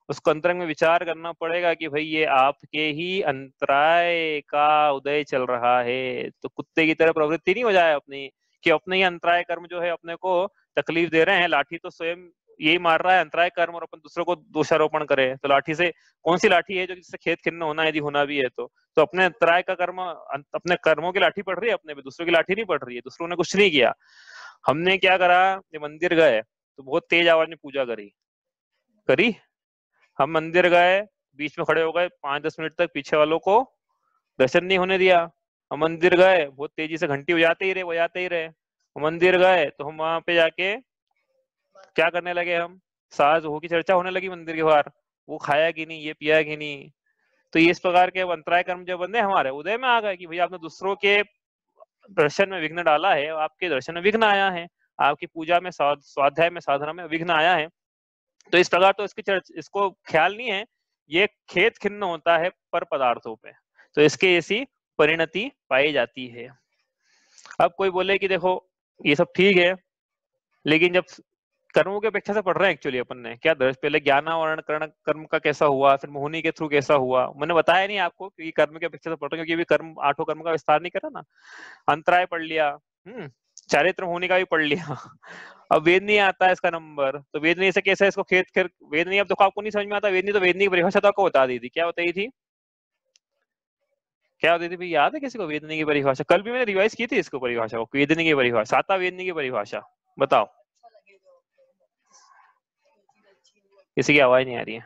उसको अंतरंग में विचार करना पड़ेगा कि भाई ये आपके ही अंतराय का उदय चल रहा है, तो कुत्ते की तरह प्रवृत्ति नहीं हो जाए अपनी कि अपने ही अंतराय कर्म जो है अपने को तकलीफ दे रहे हैं। लाठी तो स्वयं यही मार रहा है अंतराय कर्म, और अपन दूसरों को दोषारोपण करे तो लाठी से कौन सी लाठी है जो जिससे खेत खिन्न होना यदि होना भी है तो अपने अंतराय का कर्म, अपने कर्मों की लाठी पड़ रही है अपने पे, दूसरों की लाठी नहीं पड़ रही है। दूसरों ने कुछ नहीं किया, हमने क्या करा, ये मंदिर गए तो बहुत तेज आवाज में पूजा करी करी हम मंदिर गए, बीच में खड़े हो गए 5-10 मिनट तक, पीछे वालों को दर्शन नहीं होने दिया। हम मंदिर गए, बहुत तेजी से घंटी बजाते ही रहे। हम मंदिर गए तो हम वहां पे जाके क्या करने लगे, हम सास बहू की चर्चा होने लगी मंदिर के बाहर, वो खाया कि नहीं, ये पिया कि नहीं। तो ये इस प्रकार के अंतराय कर्म जो बंदे हमारे उदय में आ गए कि भाई आपने दूसरों के दर्शन में विघ्न डाला है, आपके दर्शन में विघ्न आया है, आपकी पूजा में स्वाध्याय में साधना में विघ्न आया है। तो इस प्रकार तो इसको ख्याल नहीं है, ये खेत खिन्न होता है पर पदार्थों पे, तो इसके ऐसी परिणति पाई जाती है। अब कोई बोले कि देखो ये सब ठीक है, लेकिन जब कर्मों की अपेक्षा से पढ़ रहे हैं एक्चुअली अपन ने क्या दर्श, पहले ज्ञानावरण कर्म का कैसा हुआ, फिर मोहिनी के थ्रू कैसा हुआ, मैंने बताया नहीं आपको क्योंकि कर्म की अपेक्षा से पढ़ रहे हैं, क्योंकि कर्म 8 कर्म का विस्तार नहीं करा ना। अंतराय पढ़ लिया, चारित्र होने का भी पढ़ लिया। अब वेदनी आता है इसका नंबर, तो वेदनी से कैसे इसको खेत खेत वेदनी, अब देखो आपको नहीं समझ में आता वेदनी, तो वेदनी की परिभाषा तो आपको बता दी थी, क्या बताई थी, क्या होती थी भाई, याद है किसी को वेदनी की परिभाषा? कल भी मैंने रिवाइज की थी इसको परिभाषा को, वेदनी की परिभाषा, साता वेदनी की परिभाषा बताओ। किसी की आवाज नहीं आ रही है,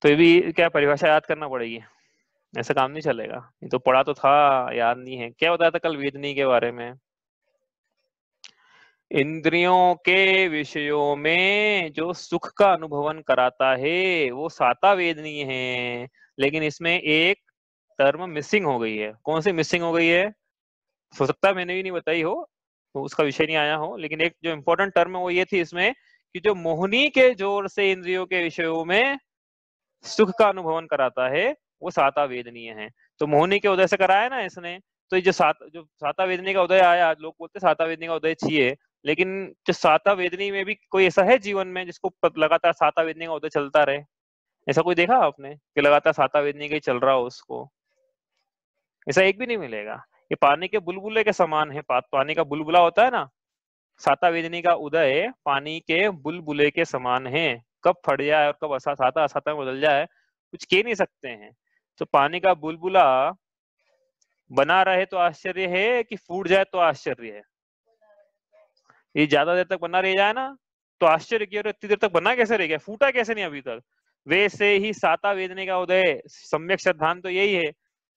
तो ये भी क्या परिभाषा याद करना पड़ेगी, ऐसा काम नहीं चलेगा। ये तो पढ़ा तो था, याद नहीं है। क्या बताया था कल वेदनी के बारे में? इंद्रियों के विषयों में जो सुख का अनुभवन कराता है वो साता वेदनीय है, लेकिन इसमें एक टर्म मिसिंग हो गई है। कौन सी मिसिंग हो गई है? हो सकता है मैंने भी नहीं बताई हो, तो उसका विषय नहीं आया हो, लेकिन एक जो इम्पोर्टेंट टर्म है वो ये थी इसमें कि जो मोहनी के जोर से इंद्रियों के विषयों में सुख का अनुभवन कराता है वो साता वेदनीय है। तो मोहनी के उदय से कराया ना इसने, तो ये जो साता वेदनी का उदय आया, लोग बोलते साता वेदनी का उदय चाहिए, लेकिन जो साता वेदनी में भी कोई ऐसा है जीवन में जिसको लगातार साता वेदनी का उदय चलता रहे? ऐसा कोई देखा आपने कि लगातार साता वेदनी का ही चल रहा हो उसको? ऐसा एक भी नहीं मिलेगा। ये पानी के बुलबुले के समान है, पानी का बुलबुला होता है ना, साता वेदनी का उदय पानी के बुलबुले के समान है। कब फट जाए और कब साता असाता में बदल जाए कुछ कह नहीं सकते हैं। तो पानी का बुलबुला बना रहे तो आश्चर्य है कि फूट जाए तो आश्चर्य है। ये ज्यादा देर तक बना रह जाए ना तो आश्चर्य की, और इतनी देर तक बना कैसे रह गया, फूटा कैसे नहीं अभी तक। वैसे ही साता वेदनी का उदय सम्यक सिद्धांत तो यही है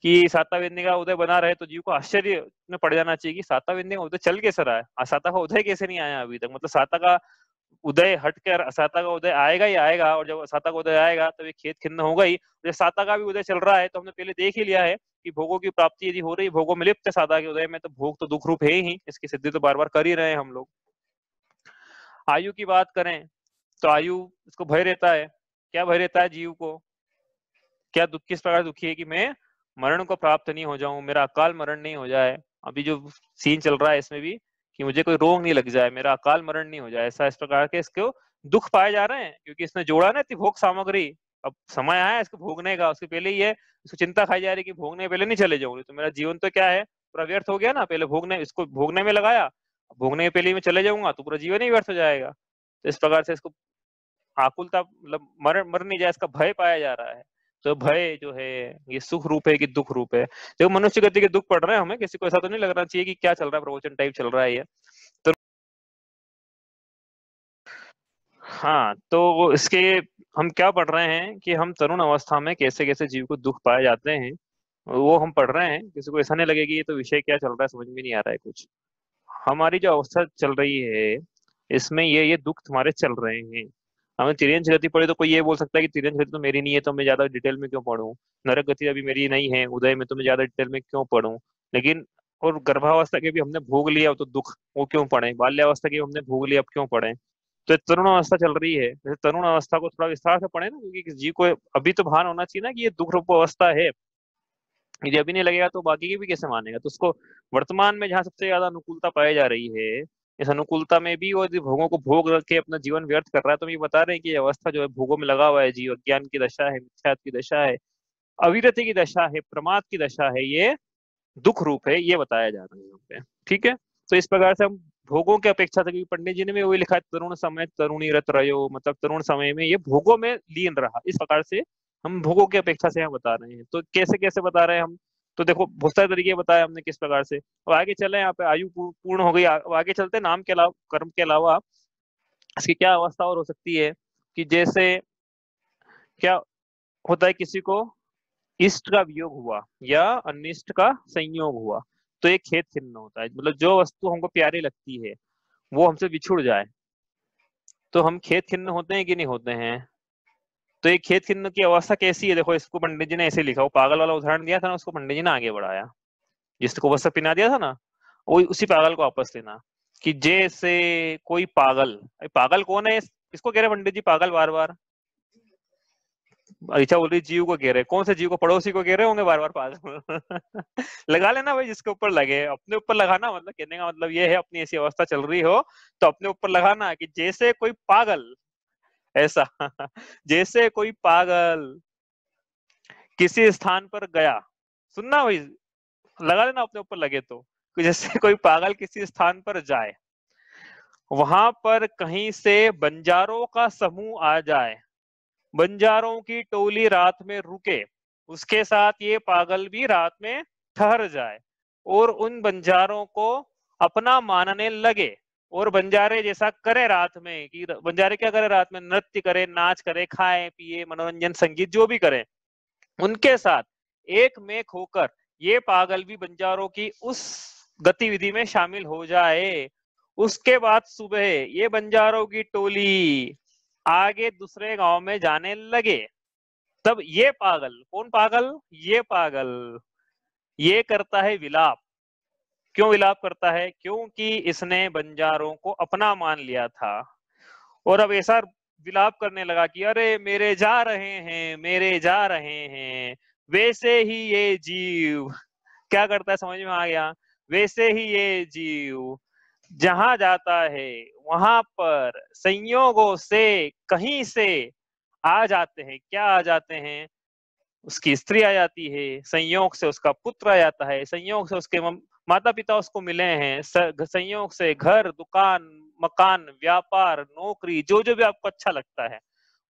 कि साता वेदनी का उदय बना रहे तो जीव को आश्चर्य में पड़ जाना चाहिए कि साता वेदनी का उदय चल कैसे रहा है, साता का उदय कैसे नहीं आया अभी तक। मतलब साता का उदय हटकर असाता का उदय आएगा ही आएगा, और जब असाता का उदय आएगा तो ये खेत खिन्न होगा ही। जब साता का भी उदय चल रहा है तो हमने पहले देख ही लिया है कि भोगों की प्राप्ति यदि हो रही, भोगों में लिप्त है साता के उदय में, तो भोग तो दुख रूप है ही, इसकी सिद्धि तो बार बार कर ही रहे हैं हम लोग। आयु की बात करें तो आयु, इसको भय रहता है। क्या भय रहता है जीव को? क्या दुख किस प्रकार दुखी है कि मैं मरण को प्राप्त नहीं हो जाऊं, मेरा अकाल मरण नहीं हो जाए। अभी जो सीन चल रहा है इसमें भी कि मुझे कोई रोग नहीं लग जाए, मेरा अकाल मरण नहीं हो जाए, ऐसा इस प्रकार के इसको दुख पाए जा रहे हैं, क्योंकि इसने जोड़ा ना इतनी भोग सामग्री। अब समय आया इसको भोगने का, उसके पहले ही है इसको चिंता खाई जा रही कि भोगने पहले नहीं चले जाऊंगी तो मेरा जीवन तो क्या है, पूरा व्यर्थ हो गया ना। पहले भोगने, इसको भोगने में लगाया, भोगने के पहले ही मैं चले जाऊंगा तो पूरा जीवन ही व्यर्थ हो जाएगा। तो इस प्रकार से इसको आकुलता, मतलब मर नहीं जाए इसका भय पाया जा रहा है। तो भय जो है ये सुख रूप है कि दुख रूप है? देखो मनुष्य गति के दुख पड़ रहे हैं हमें, किसी को ऐसा तो नहीं लगना चाहिए कि क्या चल रहा है, प्रवचन टाइप चल रहा है ये। तो हाँ, तो इसके हम क्या पढ़ रहे हैं कि हम तरुण अवस्था में कैसे कैसे जीव को दुख पाए जाते हैं, वो हम पढ़ रहे हैं। किसी को ऐसा नहीं लगे कि ये तो विषय क्या चल रहा है, समझ में नहीं आ रहा है कुछ। हमारी जो अवस्था चल रही है इसमें ये दुख तुम्हारे चल रहे हैं। हमने तिर्यंच गति पढ़ी तो कोई ये बोल सकता है कि तिर्यंच गति तो मेरी नहीं है तो मैं ज्यादा डिटेल में क्यों पढ़ूं, नरक गति अभी मेरी नहीं है उदय में तो मैं ज्यादा डिटेल में क्यों पढ़ूं। लेकिन और गर्भावस्था के भी हमने भोग लिया तो दुख वो क्यों पढ़े, बाल्यावस्था के भी हमने भोग लिया अब क्यों पढ़े। तो तरुण अवस्था चल रही है, जैसे तरुण अवस्था को थोड़ा विस्तार से पढ़े ना, क्योंकि जीव को अभी तो भान होना चाहिए ना कि ये दुख रूप अवस्था है। यदि अभी नहीं लगेगा तो बाकी की भी कैसे मानेगा। तो उसको वर्तमान में जहाँ सबसे ज्यादा अनुकूलता पाई जा रही है, इस अनुकूलता में भी वो यदि भोगों को भोग के अपना जीवन व्यर्थ कर रहा है, तो हम ये बता रहे हैं कि ये अवस्था जो है भोगों में लगा हुआ है, जीव अज्ञान की दशा है, मिथ्यात्व की दशा है, अविरति की दशा है, प्रमाद की दशा है, ये दुख रूप है, ये बताया जा रहा है यहाँ पे। ठीक है, तो इस प्रकार से हम भोगों की अपेक्षा से, क्योंकि पंडित जी ने भी वही लिखा है, तरुण समय तरुणी रत रयो, मतलब तरुण समय में ये भोगों में लीन रहा, इस प्रकार से हम भोगों की अपेक्षा से यहाँ बता रहे हैं। तो कैसे कैसे बता रहे हैं हम, तो देखो बहुत सारे तरीके बताए हमने किस प्रकार से। अब आगे चले, यहाँ पे आयु पूर्ण हो गई, अब आगे चलते नाम के अलावा, कर्म के अलावा इसकी क्या अवस्था और हो सकती है, कि जैसे क्या होता है, किसी को इष्ट का वियोग हुआ या अनिष्ट का संयोग हुआ, तो एक खेद खिन्न होता है, मतलब जो वस्तु हमको प्यारी लगती है वो हमसे बिछुड़ जाए तो हम खेद खिन्न होते हैं कि नहीं होते हैं। तो ये खेद खिन्न की अवस्था कैसी है, देखो इसको पंडित जी ने ऐसे लिखा, वो पागल वाला उदाहरण दिया था ना, उसको पंडित जी ने आगे बढ़ाया, जिसको वस्त्र पिना दिया था ना, वो उसी पागल को वापस लेना, कि जैसे कोई पागल, पागल कौन है, इसको कह रहे पंडित जी पागल बार बार, अच्छा बोल रही जीव को कह रहे, कौन से जीव को, पड़ोसी को कह रहे होंगे बार बार पागल। लगा लेना भाई जिसके ऊपर लगे, अपने ऊपर लगाना, मतलब कहने का मतलब ये है अपनी ऐसी अवस्था चल रही हो तो अपने ऊपर लगाना, कि जैसे कोई पागल, ऐसा जैसे कोई पागल किसी स्थान पर गया, सुनना भाई, लगा लेना अपने ऊपर लगे तो, कि जैसे कोई पागल किसी स्थान पर जाए, वहां पर कहीं से बंजारों का समूह आ जाए, बंजारों की टोली रात में रुके, उसके साथ ये पागल भी रात में ठहर जाए और उन बंजारों को अपना मानने लगे, और बंजारे जैसा करे रात में, कि बंजारे क्या करे रात में, नृत्य करे, नाच करे, खाए पिए, मनोरंजन संगीत जो भी करे, उनके साथ एक मेक होकर ये पागल भी बंजारों की उस गतिविधि में शामिल हो जाए। उसके बाद सुबह ये बंजारों की टोली आगे दूसरे गांव में जाने लगे, तब ये पागल, कौन पागल, ये पागल, ये करता है विलाप। क्यों विलाप करता है, क्योंकि इसने बंजारों को अपना मान लिया था, और अब ऐसा विलाप करने लगा कि अरे मेरे जा रहे हैं, मेरे जा रहे हैं। वैसे ही ये जीव क्या करता है, समझ में आ गया, वैसे ही ये जीव जहां जाता है वहां पर संयोगों से कहीं से आ जाते हैं, क्या आ जाते हैं, उसकी स्त्री आ जाती है, संयोग से उसका पुत्र आ जाता है, संयोग से उसके माता पिता उसको मिले हैं, संयोग से घर दुकान मकान व्यापार नौकरी जो जो भी आपको अच्छा लगता है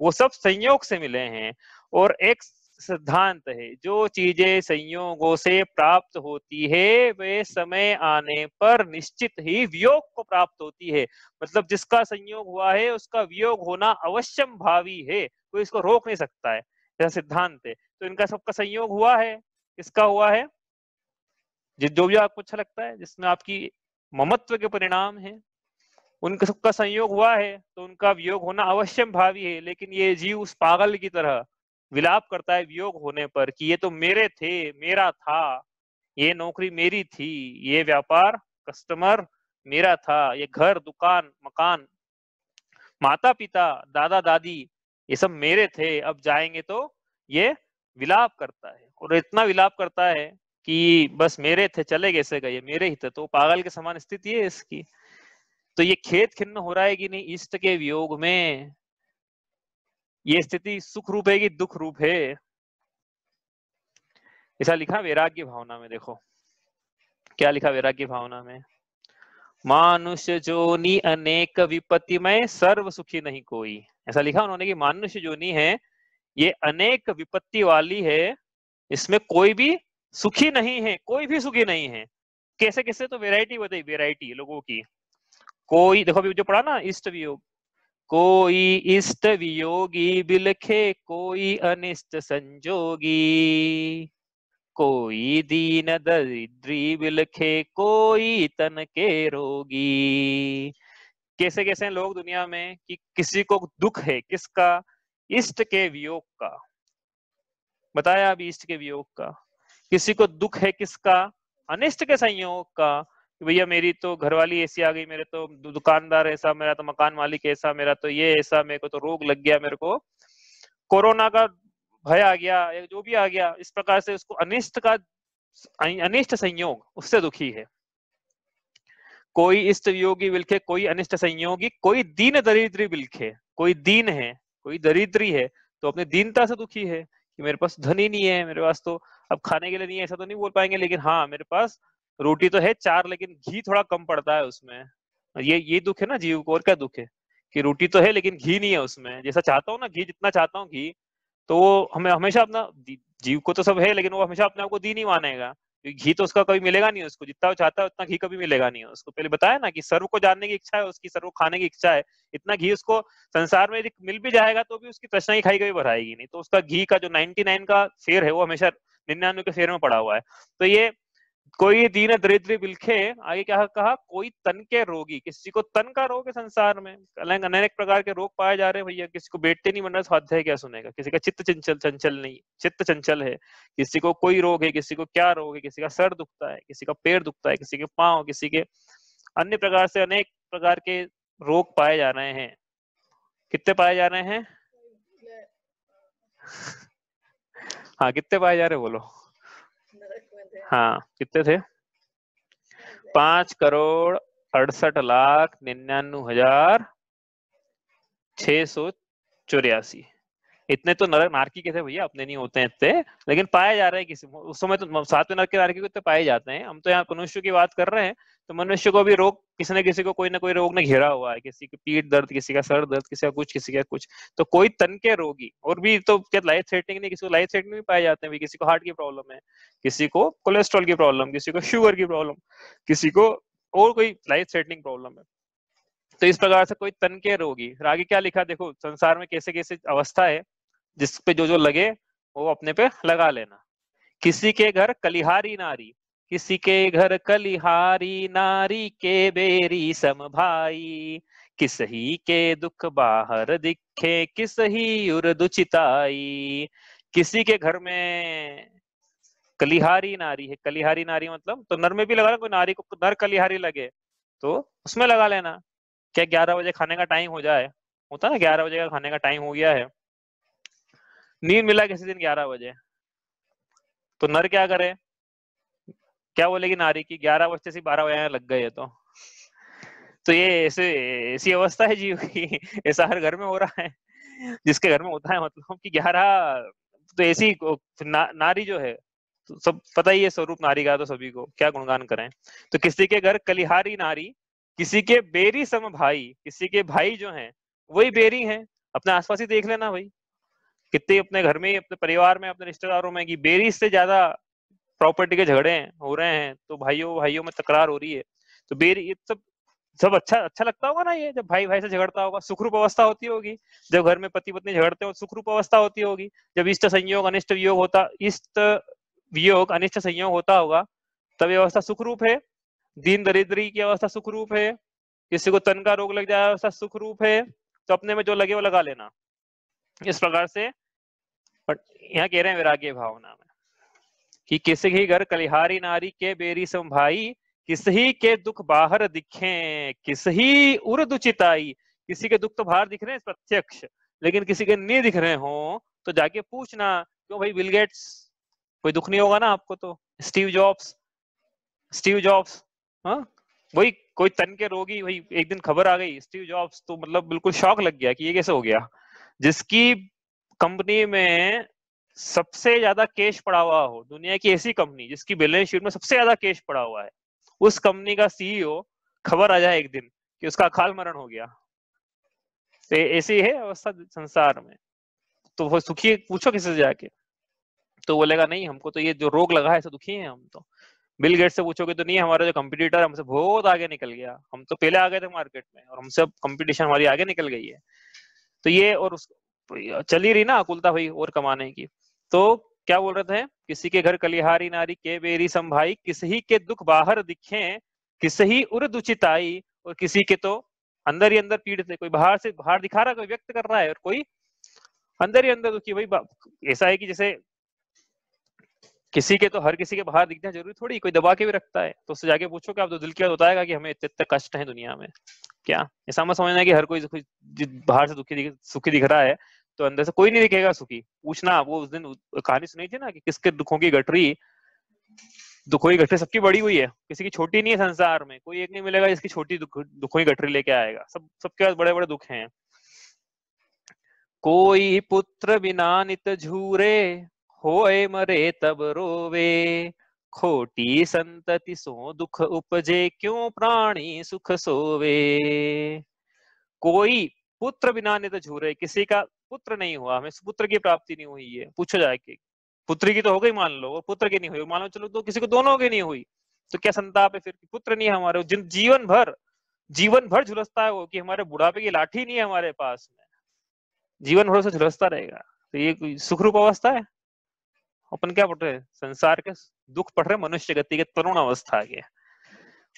वो सब संयोग से मिले हैं। और एक सिद्धांत है, जो चीजें संयोगों से प्राप्त होती है वे समय आने पर निश्चित ही वियोग को प्राप्त होती है, मतलब जिसका संयोग हुआ है उसका वियोग होना अवश्यम भावी है, कोई इसको रोक नहीं सकता है, यह सिद्धांत है। तो इनका सबका संयोग हुआ है, किसका हुआ है, जो भी आपको अच्छा लगता है जिसमें आपकी ममत्व के परिणाम है, उनका सबका संयोग हुआ है, तो उनका वियोग होना अवश्यम भावी है। लेकिन ये जीव उस पागल की तरह विलाप करता है वियोग होने पर, कि ये तो मेरे थे, मेरा था, ये नौकरी मेरी थी, ये व्यापार कस्टमर मेरा था, ये घर दुकान मकान माता पिता दादा दादी ये सब मेरे थे, अब जाएंगे, तो ये विलाप करता है, और इतना विलाप करता है कि बस मेरे थे चले कैसे गए, मेरे ही थे, तो पागल के समान स्थिति है इसकी। तो ये खेद खिन्न हो रहा है कि नहीं इष्ट के वियोग में, ये स्थिति सुख रूप है कि दुख रूप है, ऐसा लिखा वैराग्य भावना में। देखो क्या लिखा वैराग्य भावना में, मानुष्य जोनी अनेक विपत्ति में सर्व सुखी नहीं कोई, ऐसा लिखा उन्होंने कि मानुष्य जोनी है ये अनेक विपत्ति वाली है, इसमें कोई भी सुखी नहीं है, कोई भी सुखी नहीं है। कैसे कैसे, तो वैरायटी बताई, वैरायटी लोगों की। कोई देखो अभी जो पढ़ा ना इष्ट वियोग, कोई इष्ट वियोगी बिलखे कोई अनिष्ट संजोगी, कोई दीन दरिद्री बिलखे कोई तन के रोगी, कैसे कैसे हैं लोग दुनिया में कि किसी को दुख है किसका, इष्ट के वियोग का, बताया अभी इष्ट के वियोग का। किसी को दुख है किसका, अनिष्ट के संयोग का, भैया मेरी तो घरवाली ऐसी आ गई, मेरे तो दुकानदार ऐसा, मेरा तो मकान मालिक ऐसा, मेरा तो ये ऐसा, मेरे को तो रोग लग गया, मेरे को कोरोना का भय आ गया, जो भी आ गया, इस प्रकार से उसको अनिष्ट का, अनिष्ट संयोग, उससे दुखी है। कोई इष्ट वियोगी बिलखे, कोई अनिष्ट संयोगी, कोई दीन दरिद्री बिलखे, कोई दीन है, कोई दरिद्री है तो अपनी दीनता से दुखी है कि मेरे पास धन ही नहीं है, मेरे पास तो अब खाने के लिए नहीं है, ऐसा तो नहीं बोल पाएंगे, लेकिन हाँ मेरे पास रोटी तो है 4, लेकिन घी थोड़ा कम पड़ता है उसमें। ये दुख है ना जीव को, और क्या दुख है कि रोटी तो है लेकिन घी नहीं है उसमें, जैसा चाहता हूँ ना घी, जितना चाहता हूँ घी, तो वो हमें हमेशा अपना, जीव को तो सब है लेकिन वो हमेशा अपने आप को दी नहीं मानेगा, घी तो उसका कभी मिलेगा नहीं, उसको जितना वो चाहता है उतना घी कभी मिलेगा नहीं उसको। पहले बताया ना कि सर्व को जानने की इच्छा है उसकी, सर्व खाने की इच्छा है, इतना घी उसको संसार में यदि मिल भी जाएगा तो भी उसकी तृष्णा की खाई कभी भराएगी नहीं, तो उसका घी का जो 99 का फेर है वो हमेशा 99 के फेर में पड़ा हुआ है। तो ये कोई दीन दरिद्र बिलखे, आगे क्या कहा, कोई तन के रोगी, किसी को तन का रोग है संसार में, अनेक प्रकार के रोग पाए जा रहे हैं भैया, किसी को बेटे नहीं बन रहा स्वाध्याय क्या सुनेगा, किसी का चित्त चंचल चंचल नहीं, चित्त चंचल है, किसी को कोई रोग है, किसी को क्या रोग है, किसी का सर दुखता है, किसी का पैर दुखता है, किसी के पांव, किसी के अन्य प्रकार से अनेक प्रकार के रोग पाए जा रहे हैं। कितने पाए जा रहे हैं? हाँ कितने पाए जा रहे बोलो? हाँ कितने थे? 5,68,99,684। इतने तो नरक नारकी के थे भैया, अपने नहीं होते हैं इतने, लेकिन पाए जा रहे हैं किसी, उस समय तो 7वें नरक के नारकी को इतने पाए जाते हैं। हम तो यहाँ मनुष्य की बात कर रहे हैं, तो मनुष्य को भी रोग, किसी न किसी को कोई ना कोई रोग ने घेरा हुआ है, किसी की पीठ दर्द, किसी का सर दर्द, किसी का कुछ, किसी का कुछ, तो कोई तन के रोगी, और भी तो क्या लाइफ थ्रेटनिंग नहीं, किसी को लाइफ थ्रेटनिंग भी पाए जाते हैं, किसी को हार्ट की प्रॉब्लम है, किसी को कोलेस्ट्रॉल की प्रॉब्लम, किसी को शुगर की प्रॉब्लम, किसी को और कोई लाइफ थ्रेटनिंग प्रॉब्लम है। तो इस प्रकार से कोई तन के रोगी। आगे क्या लिखा देखो, संसार में कैसे कैसे अवस्था है, जिस पे जो जो लगे वो अपने पे लगा लेना। किसी के घर कलिहारी नारी, किसी के घर कलिहारी नारी के बेरी सम भाई, किस ही के दुख बाहर दिखे, किस ही उर्दु चिताई। किसी के घर में कलिहारी नारी है, कलिहारी नारी मतलब तो नर में भी लगा, कोई नारी को नर कलिहारी लगे तो उसमें लगा लेना। क्या 11 बजे खाने का टाइम हो जाए, होता ना 11 बजे का खाने का टाइम हो गया है, नींद मिला किसी दिन 11 बजे, तो नर क्या करे, क्या बोलेगी नारी की 11 बजे से 12 बजे लग गए तो ये ऐसे ऐसी अवस्था है जीव की, ऐसा हर घर में हो रहा है, जिसके घर में होता है, मतलब कि 11 तो ऐसी नारी जो है, तो सब पता ही है स्वरूप नारी का, तो सभी को क्या गुणगान करें। तो किसी के घर कलिहारी नारी, किसी के बेरी सम भाई, किसी के भाई जो हैं वही बेरी हैं। अपने आसपास ही देख लेना भाई, कितने अपने घर में, अपने परिवार में, अपने रिश्तेदारों में, कि बेरी से ज्यादा प्रॉपर्टी के झगड़े हो रहे हैं, तो भाइयों भाइयों में तकरार हो रही है, तो बेरी, ये सब सब अच्छा अच्छा लगता होगा ना, ये जब भाई भाई से झगड़ता होगा, सुखरूप अवस्था होती होगी, जब घर में पति पत्नी झगड़ते हो सुखरूप अवस्था होती होगी, जब इष्ट संयोग अनिष्ट वियोग होता, इष्ट वियोग अनिष्ट संयोग होता होगा, तब ये अवस्था सुखरूप है। दीन दरिद्री की अवस्था सुखरूप है, किसी को तन का रोग लग जाए अवस्था सुखरूप है, तो अपने में जो लगे वो लगा लेना। इस प्रकार से यहाँ कह रहे हैं वैराग्य भावना में कि किसी ही घर कलिहारी नारी के बेरी सम भाई, किस ही के दुख बाहर दिखे, किस ही उर्द चिताई। किसी के दुख तो बाहर दिख रहे हैं प्रत्यक्ष, लेकिन किसी के नहीं दिख रहे हो तो जाके पूछना, क्यों भाई बिल गेट्स, कोई दुख नहीं होगा ना आपको, तो स्टीव जॉब्स, स्टीव जॉब्स, हाँ वही कोई तन के रोगी, वही एक दिन खबर आ गई स्टीव जॉब्स, तो मतलब बिल्कुल शौक लग गया कि ये कैसे हो गया, जिसकी कंपनी में सबसे ज्यादा कैश पड़ा हुआ हो, दुनिया की ऐसी कंपनी जिसकी बैलेंस शीट में सबसे ज्यादा कैश पड़ा हुआ है, उस कंपनी का सीईओ खबर आ जाए एक दिन कि उसका अकाल मरण हो गया। तो ऐसी है अवस्था संसार में। तो वो सुखी, पूछो किसी से जाके, तो बोलेगा नहीं हमको तो ये जो रोग लगा है ऐसे दुखी हैं हम तो। बिल गेट से पूछोगे तो नहीं, हमारा जो कंपटीटर हमसे बहुत आगे निकल गया, हम तो पहले आ गए थे मार्केट में और हमसे अब कंपटीशन हमारी आगे निकल गई है। तो ये और चल ही रही ना अकुलता भाई और कमाने की। तो क्या बोल रहे थे, किसी के घर कलिहारी नारी के बेरी संभाई, किसी के दुख बाहर दिखे, किसी उर्द उचिताई, और किसी के तो अंदर ही अंदर पीड़ित है, कोई बाहर से बाहर दिखा रहा है, कोई व्यक्त कर रहा है, और कोई अंदर ही अंदर दुखी। भाई ऐसा है कि जैसे किसी के तो हर किसी के बाहर दिखना जरूरी थोड़ी, कोई दबा के भी रखता है, तो उससे जाके पूछो कि आप तो दिल की बात बताएगा कि हमें इतने इतने कष्ट है दुनिया में। क्या ऐसा मत समझना कि हर कोई बाहर से सुखी दिख रहा है तो अंदर से कोई नहीं दिखेगा सुखी। पूछना, वो उस दिन कहानी सुनी थी ना कि किसके दुखों की गठरी, दुखों की गठरी सबकी बड़ी हुई है, किसी की छोटी नहीं है। संसार में कोई एक नहीं मिलेगा जिसकी छोटी दुखों की गठरी लेके आएगा, सबके पास बड़े बड़े दुख हैं। कोई पुत्र बिना नित झूरे, होए मरे तब रोवे, खोटी संतति सो दुख उपजे, क्यों प्राणी सुख सोवे। कोई पुत्र बिना नित झूरे, किसी का पुत्र नहीं हुआ, हमें पुत्र की प्राप्ति नहीं हुई है। पूछो जाए कि पुत्र की तो हो गई मान लो, और पुत्र की नहीं हुई मान लो, चलो तो किसी को दोनों की नहीं हुई, तो क्या संताप है फिर? पुत्र नहीं है हमारे, जिन जीवन भर झुलसता है वो, कि हमारे बुढ़ापे की लाठी नहीं है हमारे पास में, जीवन भर से झुलसता रहेगा, तो ये कोई सुखरूप अवस्था है? अपन क्या पढ़ रहे हैं? संसार के दुख पढ़ रहे, मनुष्य गति के तरुण अवस्था के।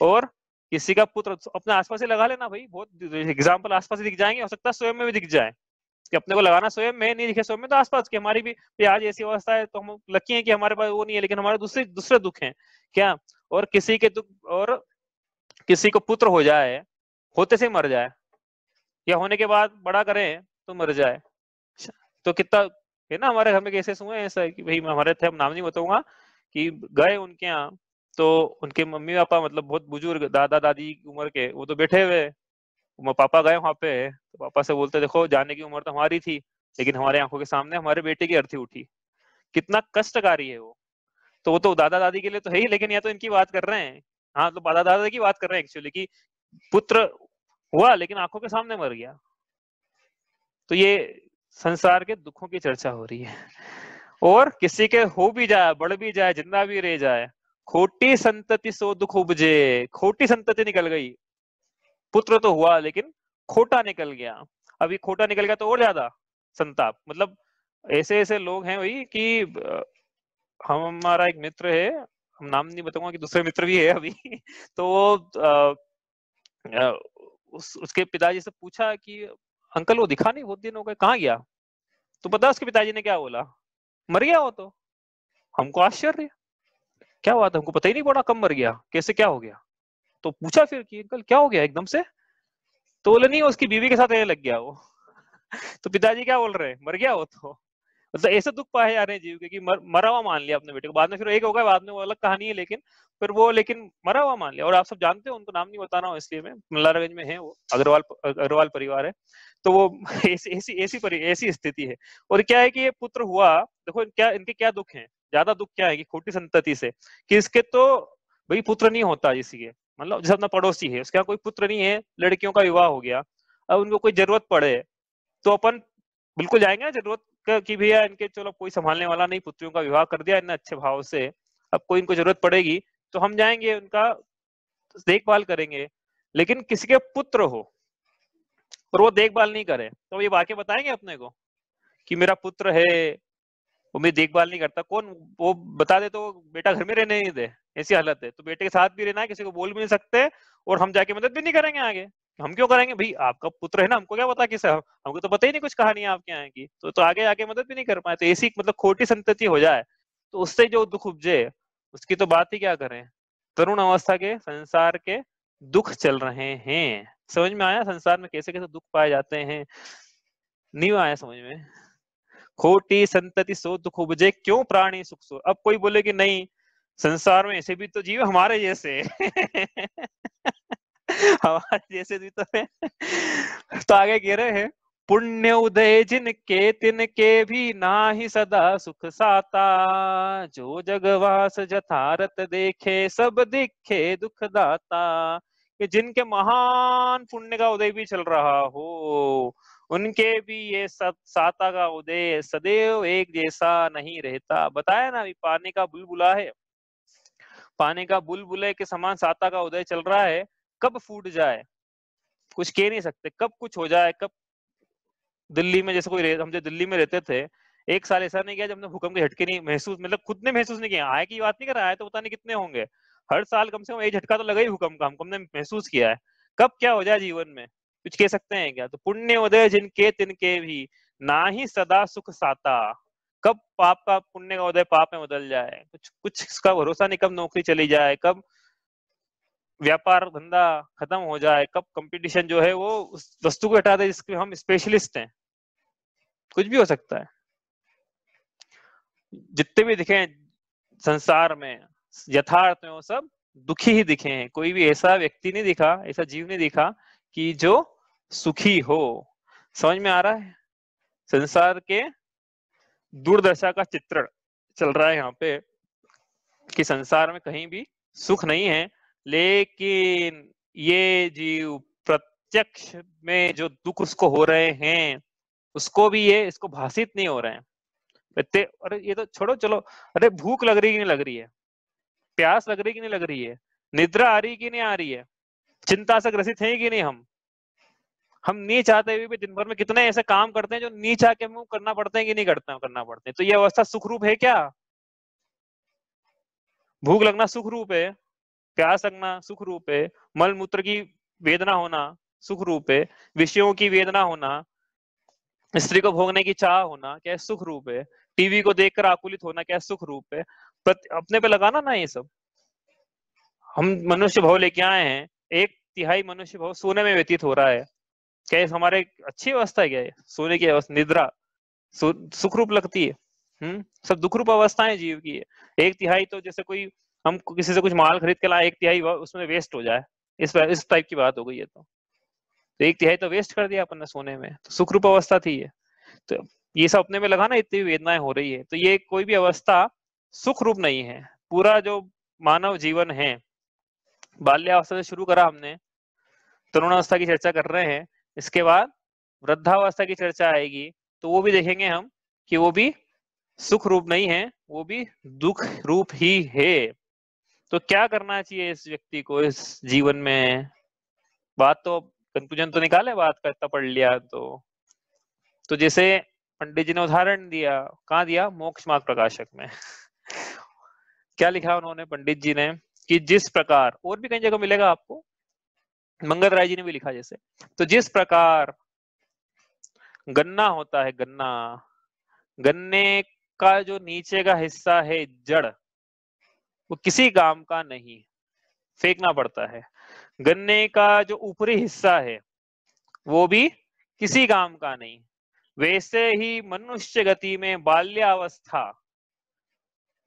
और किसी का पुत्र अपने आसपास ही लगा लेना भाई, बहुत एग्जाम्पल आसपास ही दिख जाएंगे, हो सकता है स्वयं में भी दिख जाए, कि अपने को लगाना स्वयं में नहीं दिखे, स्वयं में तो आसपास की हमारी भी आज ऐसी अवस्था है, तो हम लकी हैं कि हमारे पास वो नहीं है, लेकिन हमारे दूसरे दुख हैं क्या। और किसी के दुख, और किसी को पुत्र हो जाए, होते से मर जाए, या होने के बाद बड़ा करें तो मर जाए, तो कितना है ना। हमारे घर में केसेस हुए ऐसा कि भाई हमारे थे, हम नाम नहीं बताऊंगा, कि गए उनके यहाँ, तो उनके मम्मी पापा मतलब बहुत बुजुर्ग, दादा दादी की उम्र के, वो तो बैठे हुए, पापा गए वहां पे, तो पापा से बोलते देखो जाने की उम्र तो हमारी थी, लेकिन हमारे आंखों के सामने हमारे बेटे की अर्थी उठी, कितना कष्टकारी है वो। तो वो तो दादा दादी के लिए तो है ही, लेकिन या तो इनकी बात कर रहे हैं, हाँ तो दादा दादा की बात कर रहे हैं एक्चुअली, कि पुत्र हुआ लेकिन आंखों के सामने मर गया। तो ये संसार के दुखों की चर्चा हो रही है। और किसी के हो भी जाए, बढ़ भी जाए, जिंदा भी रह जाए, खोटी संतति सो दुख उपजे, खोटी संतति निकल गई, पुत्र तो हुआ लेकिन खोटा निकल गया। अभी खोटा निकल गया तो और ज्यादा संताप। मतलब ऐसे ऐसे लोग हैं वही कि हमारा एक मित्र है, हम नाम नहीं बताऊंगा, कि दूसरे मित्र भी है अभी तो वो उसके पिताजी से पूछा कि अंकल वो दिखा नहीं, बहुत दिन हो गए, कहाँ गया? तो पता उसके पिताजी ने क्या बोला? मर गया वो तो। हमको आश्चर्य, क्या बात है, हमको पता ही नहीं पड़ा कब मर गया, कैसे, क्या हो गया? तो पूछा फिर कि अंकल क्या हो गया एकदम से? तो बोले नहीं, उसकी बीवी के साथ रहने लग गया वो तो पिताजी क्या बोल रहे हैं, मर गया वो तो। मतलब ऐसे दुख पाए जा रहे हैं जीव के, कि मरा हुआ मान लिया अपने बेटे को, बाद में फिर एक होगा, बाद में वो अलग कहानी है, लेकिन फिर वो लेकिन मरा हुआ मान लिया। और आप सब जानते हो, उनको नाम नहीं बता रहा हूँ इसलिए, मैं मल्लारगंज में है वो, अग्रवाल परिवार है, तो वो ऐसी स्थिति है। और क्या है कि ये पुत्र हुआ, देखो क्या इनके क्या दुख है, ज्यादा दुख क्या है कि खोटी संतति से, कि इसके तो भाई पुत्र नहीं होता, किसी के मतलब जैसे अपना पड़ोसी है, उसके यहाँ कोई पुत्र नहीं है, लड़कियों का विवाह हो गया, अब उनको कोई जरूरत पड़े तो अपन बिल्कुल जाएंगे ना जरूरत कि भैया इनके चलो कोई संभालने वाला नहीं, पुत्रियों का विवाह कर दिया इतने अच्छे भाव से, अब कोई इनको जरूरत पड़ेगी तो हम जाएंगे, उनका देखभाल करेंगे। लेकिन किसी के पुत्र हो और वो देखभाल नहीं करे, तो ये वाक्य बताएंगे अपने को कि मेरा पुत्र है, वो मेरी देखभाल नहीं करता, कौन वो बता दे तो बेटा घर में रहने नहीं दे, ऐसी हालत है। तो बेटे के साथ भी रहना है, किसी को बोल भी नहीं सकते, और हम जाके मदद भी नहीं करेंगे आगे। हम क्यों करेंगे भाई, आपका पुत्र है ना, हमको क्या पता किसे, हमको तो पता ही नहीं कुछ कहानी आपके यहाँ की, तो आगे आके मदद भी नहीं कर पाए। तो ऐसी मतलब खोटी संतति हो जाए तो उससे जो दुख उपजे, उसकी तो बात ही क्या करें। तरुण अवस्था के संसार के दुख चल रहे हैं। समझ में आया संसार में कैसे कैसे दुख पाए जाते हैं? नहीं आया समझ में? खोटी संतति सो दुख उपजे, क्यों प्राणी सुख सो। अब कोई बोले कि नहीं, संसार में ऐसे भी तो जीव हमारे जैसे हमारे जैसे भी तो है तो आगे कह रहे हैं, पुण्य उदय जिनके तिनके भी नाही सदा सुख साता, जो जगवास जथारत देखे सब दिखे दुख दाता। कि जिनके महान पुण्य का उदय भी चल रहा हो, उनके भी ये सब साता का उदय सदैव एक जैसा नहीं रहता। बताया ना, अभी पानी का बुलबुला है, पानी का बुलबुले के समान साता का उदय चल रहा है, कब फूट जाए कुछ कह नहीं सकते, कब कुछ हो जाए, कब। दिल्ली में जैसे हम जो दिल्ली में रहते थे, एक साल ऐसा नहीं गया जब हमने भूकंप के झटके नहीं महसूस, मतलब खुद ने महसूस नहीं किया, आए की बात नहीं कर रहा है, तो पता नहीं कितने होंगे। हर साल कम से कम एक झटका तो लगा ही भूकंप का, हमने महसूस किया है। कब क्या हो जाए जीवन में कुछ कह सकते हैं क्या? तो पुण्य उदय जिनके तिनके भी, ना ही सदा सुख साता। कब पाप का पुण्य का उदय पाप में बदल जाए, कुछ इसका भरोसा नहीं, कब नौकरी चली जाए, कब व्यापार धंधा खत्म हो जाए, कब कंपटीशन जो है वो उस वस्तु को हटा दे जिसके हम स्पेशलिस्ट हैं। कुछ भी हो सकता है। जितने भी दिखे संसार में यथार्थ में वो सब दुखी ही दिखे हैं। कोई भी ऐसा व्यक्ति नहीं दिखा, ऐसा जीव नहीं दिखा कि जो सुखी हो। समझ में आ रहा है? संसार के दुर्दशा का चित्रण चल रहा है यहाँ पे कि संसार में कहीं भी सुख नहीं है, लेकिन ये जीव प्रत्यक्ष में जो दुख उसको हो रहे हैं उसको भी ये इसको भाषित नहीं हो रहे हैं। अरे ये तो छोड़ो, चलो, अरे भूख लग रही कि नहीं लग रही है, प्यास लग रही कि नहीं लग रही है, निद्रा आ रही कि नहीं आ रही है, चिंता से ग्रसित है कि नहीं हम नहीं चाहते हुए भी दिन भर में कितने ऐसे काम करते हैं जो नहीं चाह के मुंह करना पड़ते हैं कि नहीं करना पड़ते हैं। तो ये अवस्था सुखरूप है क्या? भूख लगना सुख रूप है, प्यास लगना सुख रूप है, मल मूत्र की वेदना होना सुख रूप है, विषयों की वेदना होना, स्त्री को भोगने की चाह होना क्या सुख रूप है, टीवी को देखकर आकुलित होना क्या सुख रूप है। अपने पे लगाना ना ये सब। हम मनुष्य भाव लेके आए हैं, 1/3 मनुष्य भाव सोने में व्यतीत हो रहा है। क्या ये हमारे अच्छी अवस्था है? क्या है सोने की अवस्था, निद्रा सुखरूप लगती है? सब दुखरूप अवस्थाएं जीव की है। 1/3 तो जैसे कोई हम किसी से कुछ माल खरीद के लाए, 1/3 उसमें वेस्ट हो जाए, इस टाइप की बात हो गई है। तो 1/3 तो वेस्ट कर दिया अपन ने सोने में, तो सुखरूप अवस्था थी ये। तो ये सब अपने में लगा ना, इतनी वेदनाएं हो रही है, तो ये कोई भी अवस्था सुख रूप नहीं है। पूरा जो मानव जीवन है, बाल्यावस्था से शुरू करा हमने, तरुणावस्था की चर्चा कर रहे हैं, इसके बाद वृद्धावस्था की चर्चा आएगी, तो वो भी देखेंगे हम कि वो भी सुख रूप नहीं है, वो भी दुख रूप ही है। तो क्या करना चाहिए इस व्यक्ति को इस जीवन में? बात तो कंक्लूजन तो निकाले बात का, इतना पढ़ लिया तो जैसे पंडित जी ने उदाहरण दिया, कहाँ दिया? मोक्ष मार्ग प्रकाशक में। क्या लिखा उन्होंने पंडित जी ने कि जिस प्रकार, और भी कई जगह मिलेगा आपको, मंगल राय जी ने भी लिखा जैसे, तो जिस प्रकार गन्ना होता है, गन्ने का जो नीचे का हिस्सा है जड़, वो किसी काम का नहीं, फेंकना पड़ता है। गन्ने का जो ऊपरी हिस्सा है वो भी किसी काम का नहीं। वैसे ही मनुष्य गति में बाल्यावस्था,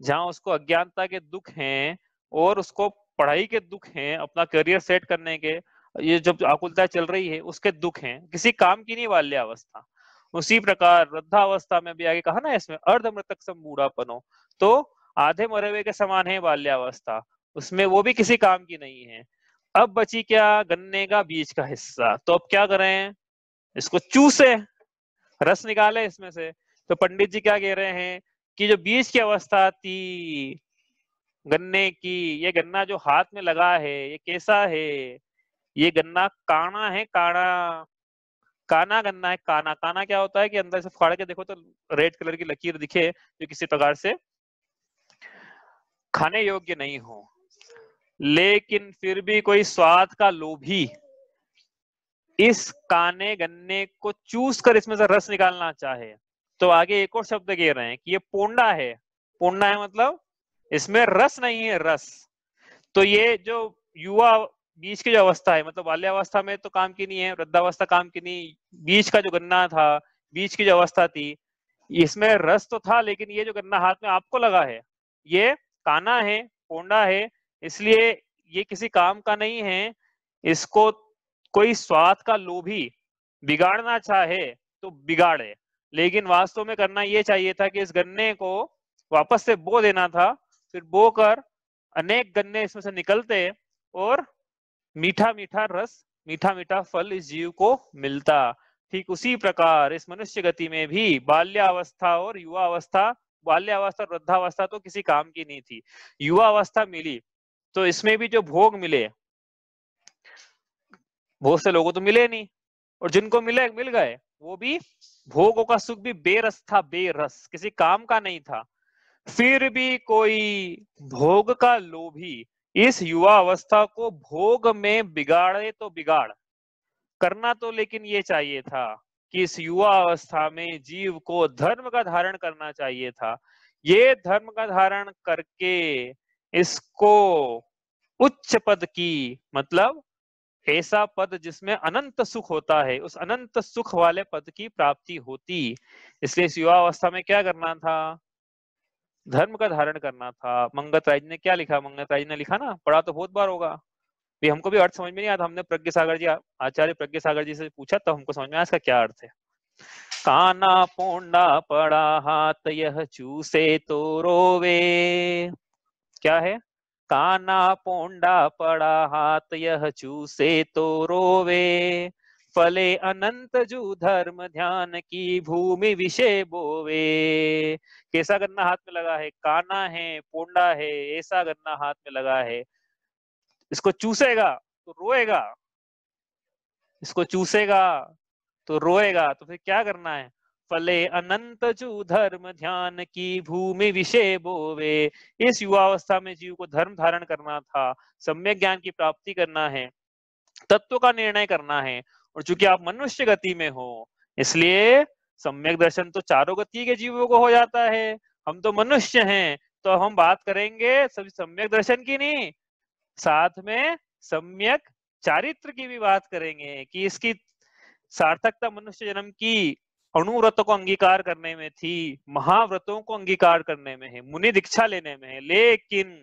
जहां उसको अज्ञानता के दुख हैं और उसको पढ़ाई के दुख हैं, अपना करियर सेट करने के, ये जब आकुलता चल रही है उसके दुख हैं, किसी काम की नहीं बाल्यावस्था। उसी प्रकार वृद्धावस्था में भी आगे कहा ना इसमें, अर्धमृतक सम बूढ़ापनो, तो आधे मरे हुए के समान है बाल्यावस्था, उसमें वो भी किसी काम की नहीं है। अब बची क्या? गन्ने का बीज का हिस्सा। तो अब क्या करें? इसको चूसे, रस निकाले इसमें से। तो पंडित जी क्या कह रहे हैं कि जो बीज की अवस्था थी गन्ने की, ये गन्ना जो हाथ में लगा है ये कैसा है? ये गन्ना काना है, काना गन्ना है। काना काना क्या होता है कि अंदर से फाड़ के देखो तो रेड कलर की लकीर दिखे, जो किसी प्रकार से खाने योग्य नहीं हो, लेकिन फिर भी कोई स्वाद का लोभी इस काने गन्ने को चूस कर इसमें से रस निकालना चाहे, तो आगे एक और शब्द कह रहे हैं कि ये पोंडा है। पोंडा है मतलब इसमें रस नहीं है, रस। तो ये जो युवा बीच की जो अवस्था है, मतलब बाल्यावस्था में तो काम की नहीं है, वृद्धावस्था काम की नहीं, बीच का जो गन्ना था, बीच की जो अवस्था थी, इसमें रस तो था, लेकिन ये जो गन्ना हाथ में आपको लगा है ये काना है, पोंडा है, इसलिए ये किसी काम का नहीं है। इसको कोई स्वाद का लोभी बिगाड़ना चाहे तो बिगाड़े, लेकिन वास्तव में करना ये चाहिए था कि इस गन्ने को वापस से बो देना था, फिर बो कर अनेक गन्ने इसमें से निकलते और मीठा मीठा रस, मीठा मीठा फल इस जीव को मिलता। ठीक उसी प्रकार इस मनुष्य गति में भी बाल्यावस्था और युवा अवस्था, बाल्यावस्था और वृद्धावस्था तो किसी काम की नहीं थी, युवा अवस्था मिली तो इसमें भी जो भोग मिले, बहुत से लोगों तो मिले नहीं, और जिनको मिले मिल गए वो भी भोगों का सुख भी बेरस था, बेरस, किसी काम का नहीं था। फिर भी कोई भोग का लोभी इस युवा अवस्था को भोग में बिगाड़े तो बिगाड़, करना तो लेकिन ये चाहिए था कि इस युवा अवस्था में जीव को धर्म का धारण करना चाहिए था। ये धर्म का धारण करके इसको उच्च पद की, मतलब ऐसा पद जिसमें अनंत सुख होता है, उस अनंत सुख वाले पद की प्राप्ति होती। इसलिए इस युवा अवस्था में क्या करना था? धर्म का धारण करना था। मंगत राय जी ने क्या लिखा? मंगत राय जी ने लिखा ना, पढ़ा तो बहुत बार होगा। भी हमको भी अर्थ समझ में नहीं आता, हमने प्रज्ञ सागर जी, आचार्य प्रज्ञ सागर जी से पूछा तो हमको समझ में आया इसका क्या अर्थ है। काना पोंडा पड़ा हाथ यह चूसे तो रोवे। क्या है? काना पोंडा पड़ा हाथ यह चूसे तो रोवे, फले अनंत जू धर्म ध्यान की भूमि विषय बोवे। कैसा गन्ना हाथ में लगा है? काना है, पोंडा है, ऐसा गन्ना हाथ में लगा है। इसको चूसेगा तो रोएगा, इसको चूसेगा तो रोएगा, तो फिर क्या करना है? फले अनंत जू धर्म ध्यान की भूमि विषय बोवे। इस युवावस्था में जीव को धर्म धारण करना था, सम्यक ज्ञान की प्राप्ति करना है, तत्व का निर्णय करना है। और चूंकि आप मनुष्य गति में हो, इसलिए सम्यक दर्शन तो चारों गति के जीवों को हो जाता है। हम तो मनुष्य हैं, तो हम बात करेंगे सभी सम्यक दर्शन की नहीं, साथ में सम्यक चारित्र की भी बात करेंगे कि इसकी सार्थकता मनुष्य जन्म की अणुव्रतों को अंगीकार करने में थी, महाव्रतों को अंगीकार करने में है, मुनि दीक्षा लेने में है। लेकिन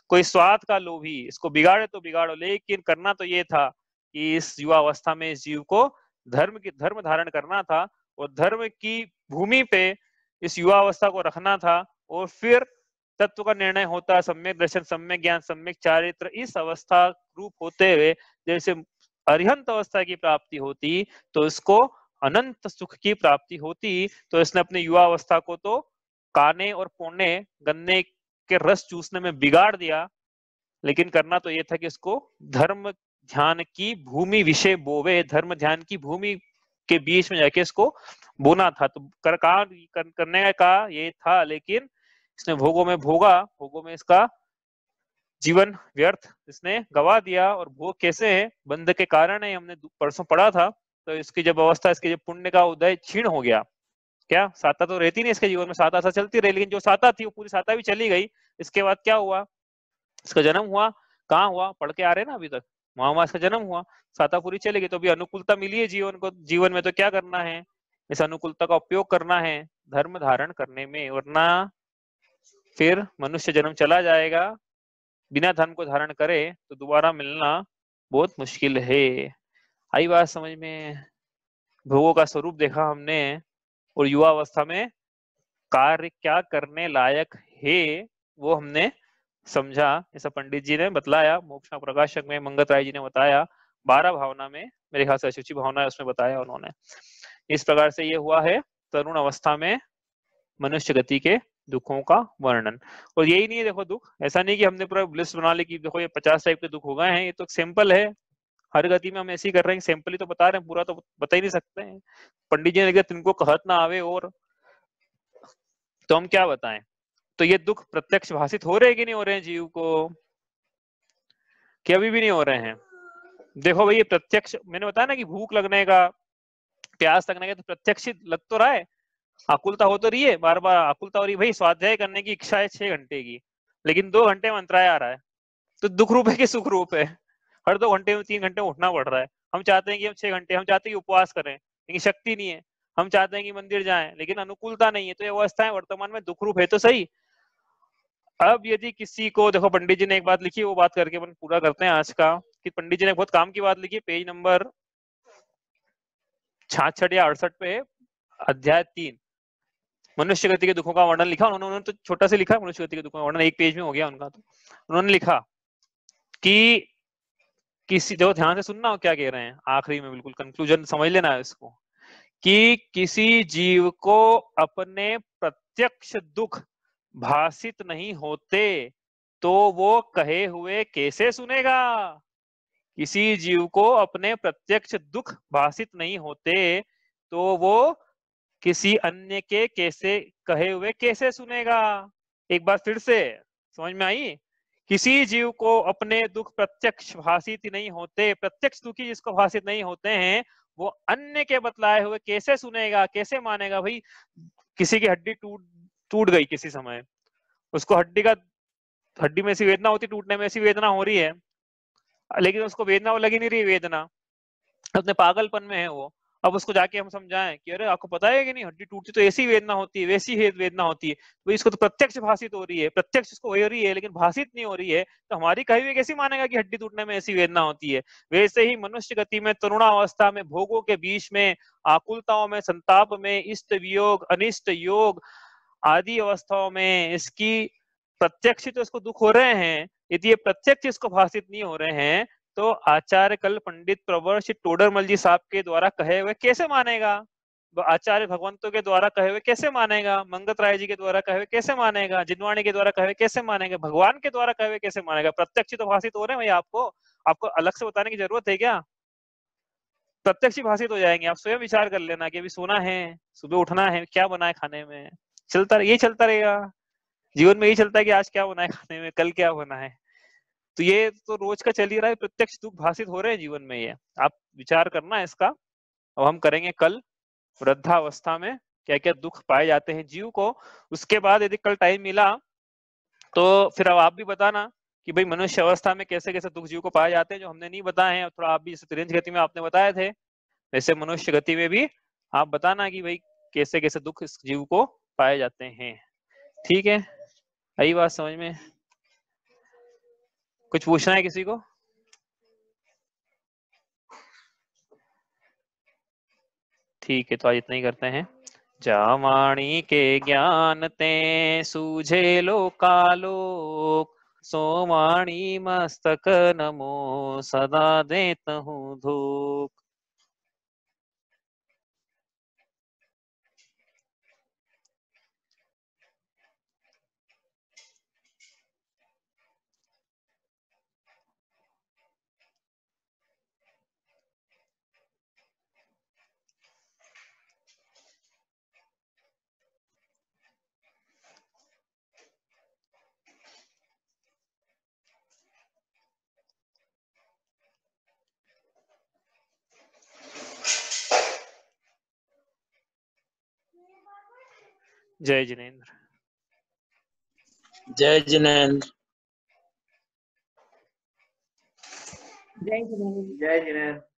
कोई स्वार्थ का लोभी इसको बिगाड़े तो बिगाड़ो, लेकिन करना तो ये था कि इस युवा अवस्था में इस जीव को धर्म धारण करना था और धर्म की भूमि पे इस युवा अवस्था को रखना था। और फिर तत्व का निर्णय होता, सम्यक दर्शन, सम्यक ज्ञान, सम्यक चारित्र, इस अवस्था रूप होते हुए जैसे अरिहंत अवस्था की प्राप्ति होती तो इसको अनंत सुख की प्राप्ति होती। तो इसने अपने युवा अवस्था को तो काने और पौने गन्ने के रस चूसने में बिगाड़ दिया, लेकिन करना तो ये था कि इसको धर्म ध्यान की भूमि विषय बोवे, धर्म ध्यान की भूमि के बीच में जाके इसको बोना था। तो करने का ये था, लेकिन इसने भोगों में भोगा, भोगों में इसका जीवन व्यर्थ इसने गवा दिया। और भोग कैसे है? बंध के कारण है, हमने परसों पढ़ा था। तो इसकी जब अवस्था, इसके जब पुण्य का उदय क्षीण हो गया, क्या साता तो रहती नहीं इसके जीवन में, साता सा चलती रही, लेकिन जो साता थी वो पूरी साता भी चली गई। इसके बाद क्या हुआ? इसका जन्म हुआ। कहाँ हुआ? पढ़ के आ रहे ना अभी तक, वहां इसका जन्म हुआ, साता पूरी चली गई। तो अभी अनुकूलता मिली है जीवन को, जीवन में तो क्या करना है? इस अनुकूलता का उपयोग करना है धर्म धारण करने में, वरना फिर मनुष्य जन्म चला जाएगा। बिना धर्म को धारण करे तो दोबारा मिलना बहुत मुश्किल है। आई बात समझ में? भोगों का स्वरूप देखा हमने, और युवा अवस्था में कार्य क्या करने लायक है वो हमने समझा। ऐसा पंडित जी ने बतलाया, मोक्ष प्रकाशक में मंगत राय जी ने बताया, 12 भावना में, मेरे ख्याल से अशुचि भावना है उसमें बताया उन्होंने। इस प्रकार से ये हुआ है तरुण अवस्था में मनुष्य गति के दुखों का वर्णन। और यही नहीं है, देखो दुख ऐसा नहीं कि हमने पूरा लिस्ट बना ली कि देखो ये 50 टाइप के दुख हो गए हैं, ये तो सैंपल है। हर गति में हम ऐसे ही कर रहे हैं, सैंपल ही तो बता रहे हैं, पूरा तो बता ही नहीं सकते हैं। पंडित जी ने कहा तिनको कहत ना आवे, और तो हम क्या बताएं? तो ये दुख प्रत्यक्ष भाषित हो रहे हैं कि नहीं हो रहे हैं जीव को? कि अभी भी नहीं हो रहे हैं? देखो भाई, ये प्रत्यक्ष, मैंने बताया ना कि भूख लगने का, प्यास लगने का, तो प्रत्यक्ष लग तो रहा है, आकुलता हो तो रही है, बार बार आकुलता हो रही है। भाई स्वाध्याय करने की इच्छा है 6 घंटे की, लेकिन 2 घंटे में अंतराय आ रहा है, तो दुख रूप है कि सुख रूप है? हर 2 घंटे में 3 घंटे उठना पड़ रहा है। हम चाहते हैं कि हम 6 घंटे, हम चाहते हैं कि उपवास करें, लेकिन शक्ति नहीं है। हम चाहते हैं कि मंदिर जाएं, लेकिन अनुकूलता नहीं है। तो ये अवस्थाएं वर्तमान में दुख रूप है तो सही। अब यदि किसी को, देखो पंडित जी ने एक बात लिखी, वो बात करके अपन पूरा करते हैं आज का, कि पंडित जी ने बहुत काम की बात लिखी, पेज नंबर 66 या 68 पे, अध्याय 3, मनुष्य गति के दुखों का वर्णन लिखा उन्होंने तो छोटा से लिखा, मनुष्य गति के दुखों का वर्णन 1 पेज में हो गया उनका। तो उन्होंने लिखा कि किसी, जो ध्यान से सुनना हो क्या कह रहे हैं, आखिरी में बिल्कुल कंक्लूजन समझ लेना है इसको, कि किसी जीव को अपने प्रत्यक्ष दुख भाषित नहीं होते तो वो कहे हुए कैसे सुनेगा? किसी जीव को अपने प्रत्यक्ष दुख भाषित नहीं होते तो वो किसी अन्य के कैसे कहे हुए कैसे सुनेगा? एक बार फिर से समझ में आई? किसी जीव को अपने दुख प्रत्यक्ष भाषित नहीं होते, प्रत्यक्ष दुखी जिसको भाषित नहीं होते हैं वो अन्य के बतलाए हुए कैसे सुनेगा, कैसे मानेगा। भाई किसी की हड्डी टूट गई किसी समय, उसको हड्डी में ऐसी वेदना होती, टूटने में ऐसी वेदना हो रही है, लेकिन उसको वेदना वो लगी नहीं रही वेदना, अपने पागलपन में है वो। अब उसको जाके हम समझाएं कि अरे आपको पता है कि नहीं, हड्डी टूटती तो ऐसी वेदना होती है, वैसी वेदना होती है, तो इसको तो प्रत्यक्ष भाषित हो रही है, प्रत्यक्ष इसको हो रही है लेकिन भाषित नहीं हो रही है, तो हमारी कही हुई कैसी मानेगा कि हड्डी टूटने में ऐसी वेदना होती है। वैसे ही मनुष्य गति में, तरुणावस्था में, भोगों के बीच में, आकुलताओं में, संताप में, इष्ट वियोग, अनिष्ट योग आदि अवस्थाओं में इसकी प्रत्यक्ष तो इसको दुख हो रहे हैं, यदि ये प्रत्यक्ष इसको भाषित नहीं हो रहे हैं तो आचार्य कल पंडित प्रवर श्री टोडरमल जी साहब के द्वारा कहे हुए कैसे मानेगा, आचार्य भगवंतों के द्वारा कहे हुए कैसे मानेगा, मंगत राय जी के द्वारा कहे हुए कैसे मानेगा, जिनवाणी के द्वारा कहे हुए कैसे मानेगा, भगवान के द्वारा कहे हुए कैसे मानेगा। प्रत्यक्ष तो भाषित हो रहे हैं भाई, आपको अलग से बताने की जरूरत है क्या? प्रत्यक्ष ही भाषित हो जाएंगे। आप स्वयं विचार कर लेना कि अभी सोना है, सुबह उठना है, क्या बना है खाने में, ये चलता रहेगा जीवन में, यही चलता है कि आज क्या बना है खाने में, कल क्या बना है। तो ये तो रोज का चल ही रहा है, प्रत्यक्ष दुख भाषित हो रहे हैं जीवन में, ये आप विचार करना है इसका। अब हम करेंगे कल वृद्धावस्था में क्या क्या दुख पाए जाते हैं जीव को। उसके बाद यदि कल टाइम मिला तो फिर अब आप भी बताना कि भाई मनुष्य अवस्था में कैसे कैसे दुख जीव को पाए जाते हैं, जो हमने नहीं बताए हैं। थोड़ा आप भी जैसे तिरंज गति में आपने बताए थे, वैसे मनुष्य गति में भी आप बताना कि भाई कैसे कैसे दुख इस जीव को पाए जाते हैं। ठीक है, आई बात समझ में? कुछ पूछना है किसी को? ठीक है, तो आज इतना ही करते हैं। जावाणी के ज्ञान ते सूझे लोकालोक, सोवाणी मस्तक नमो सदा देत हूँ धूक। जय जिनेन्द्र। जय जिनेन्द्र। जय जिनेन्द्र। जय जिनेन्द्र।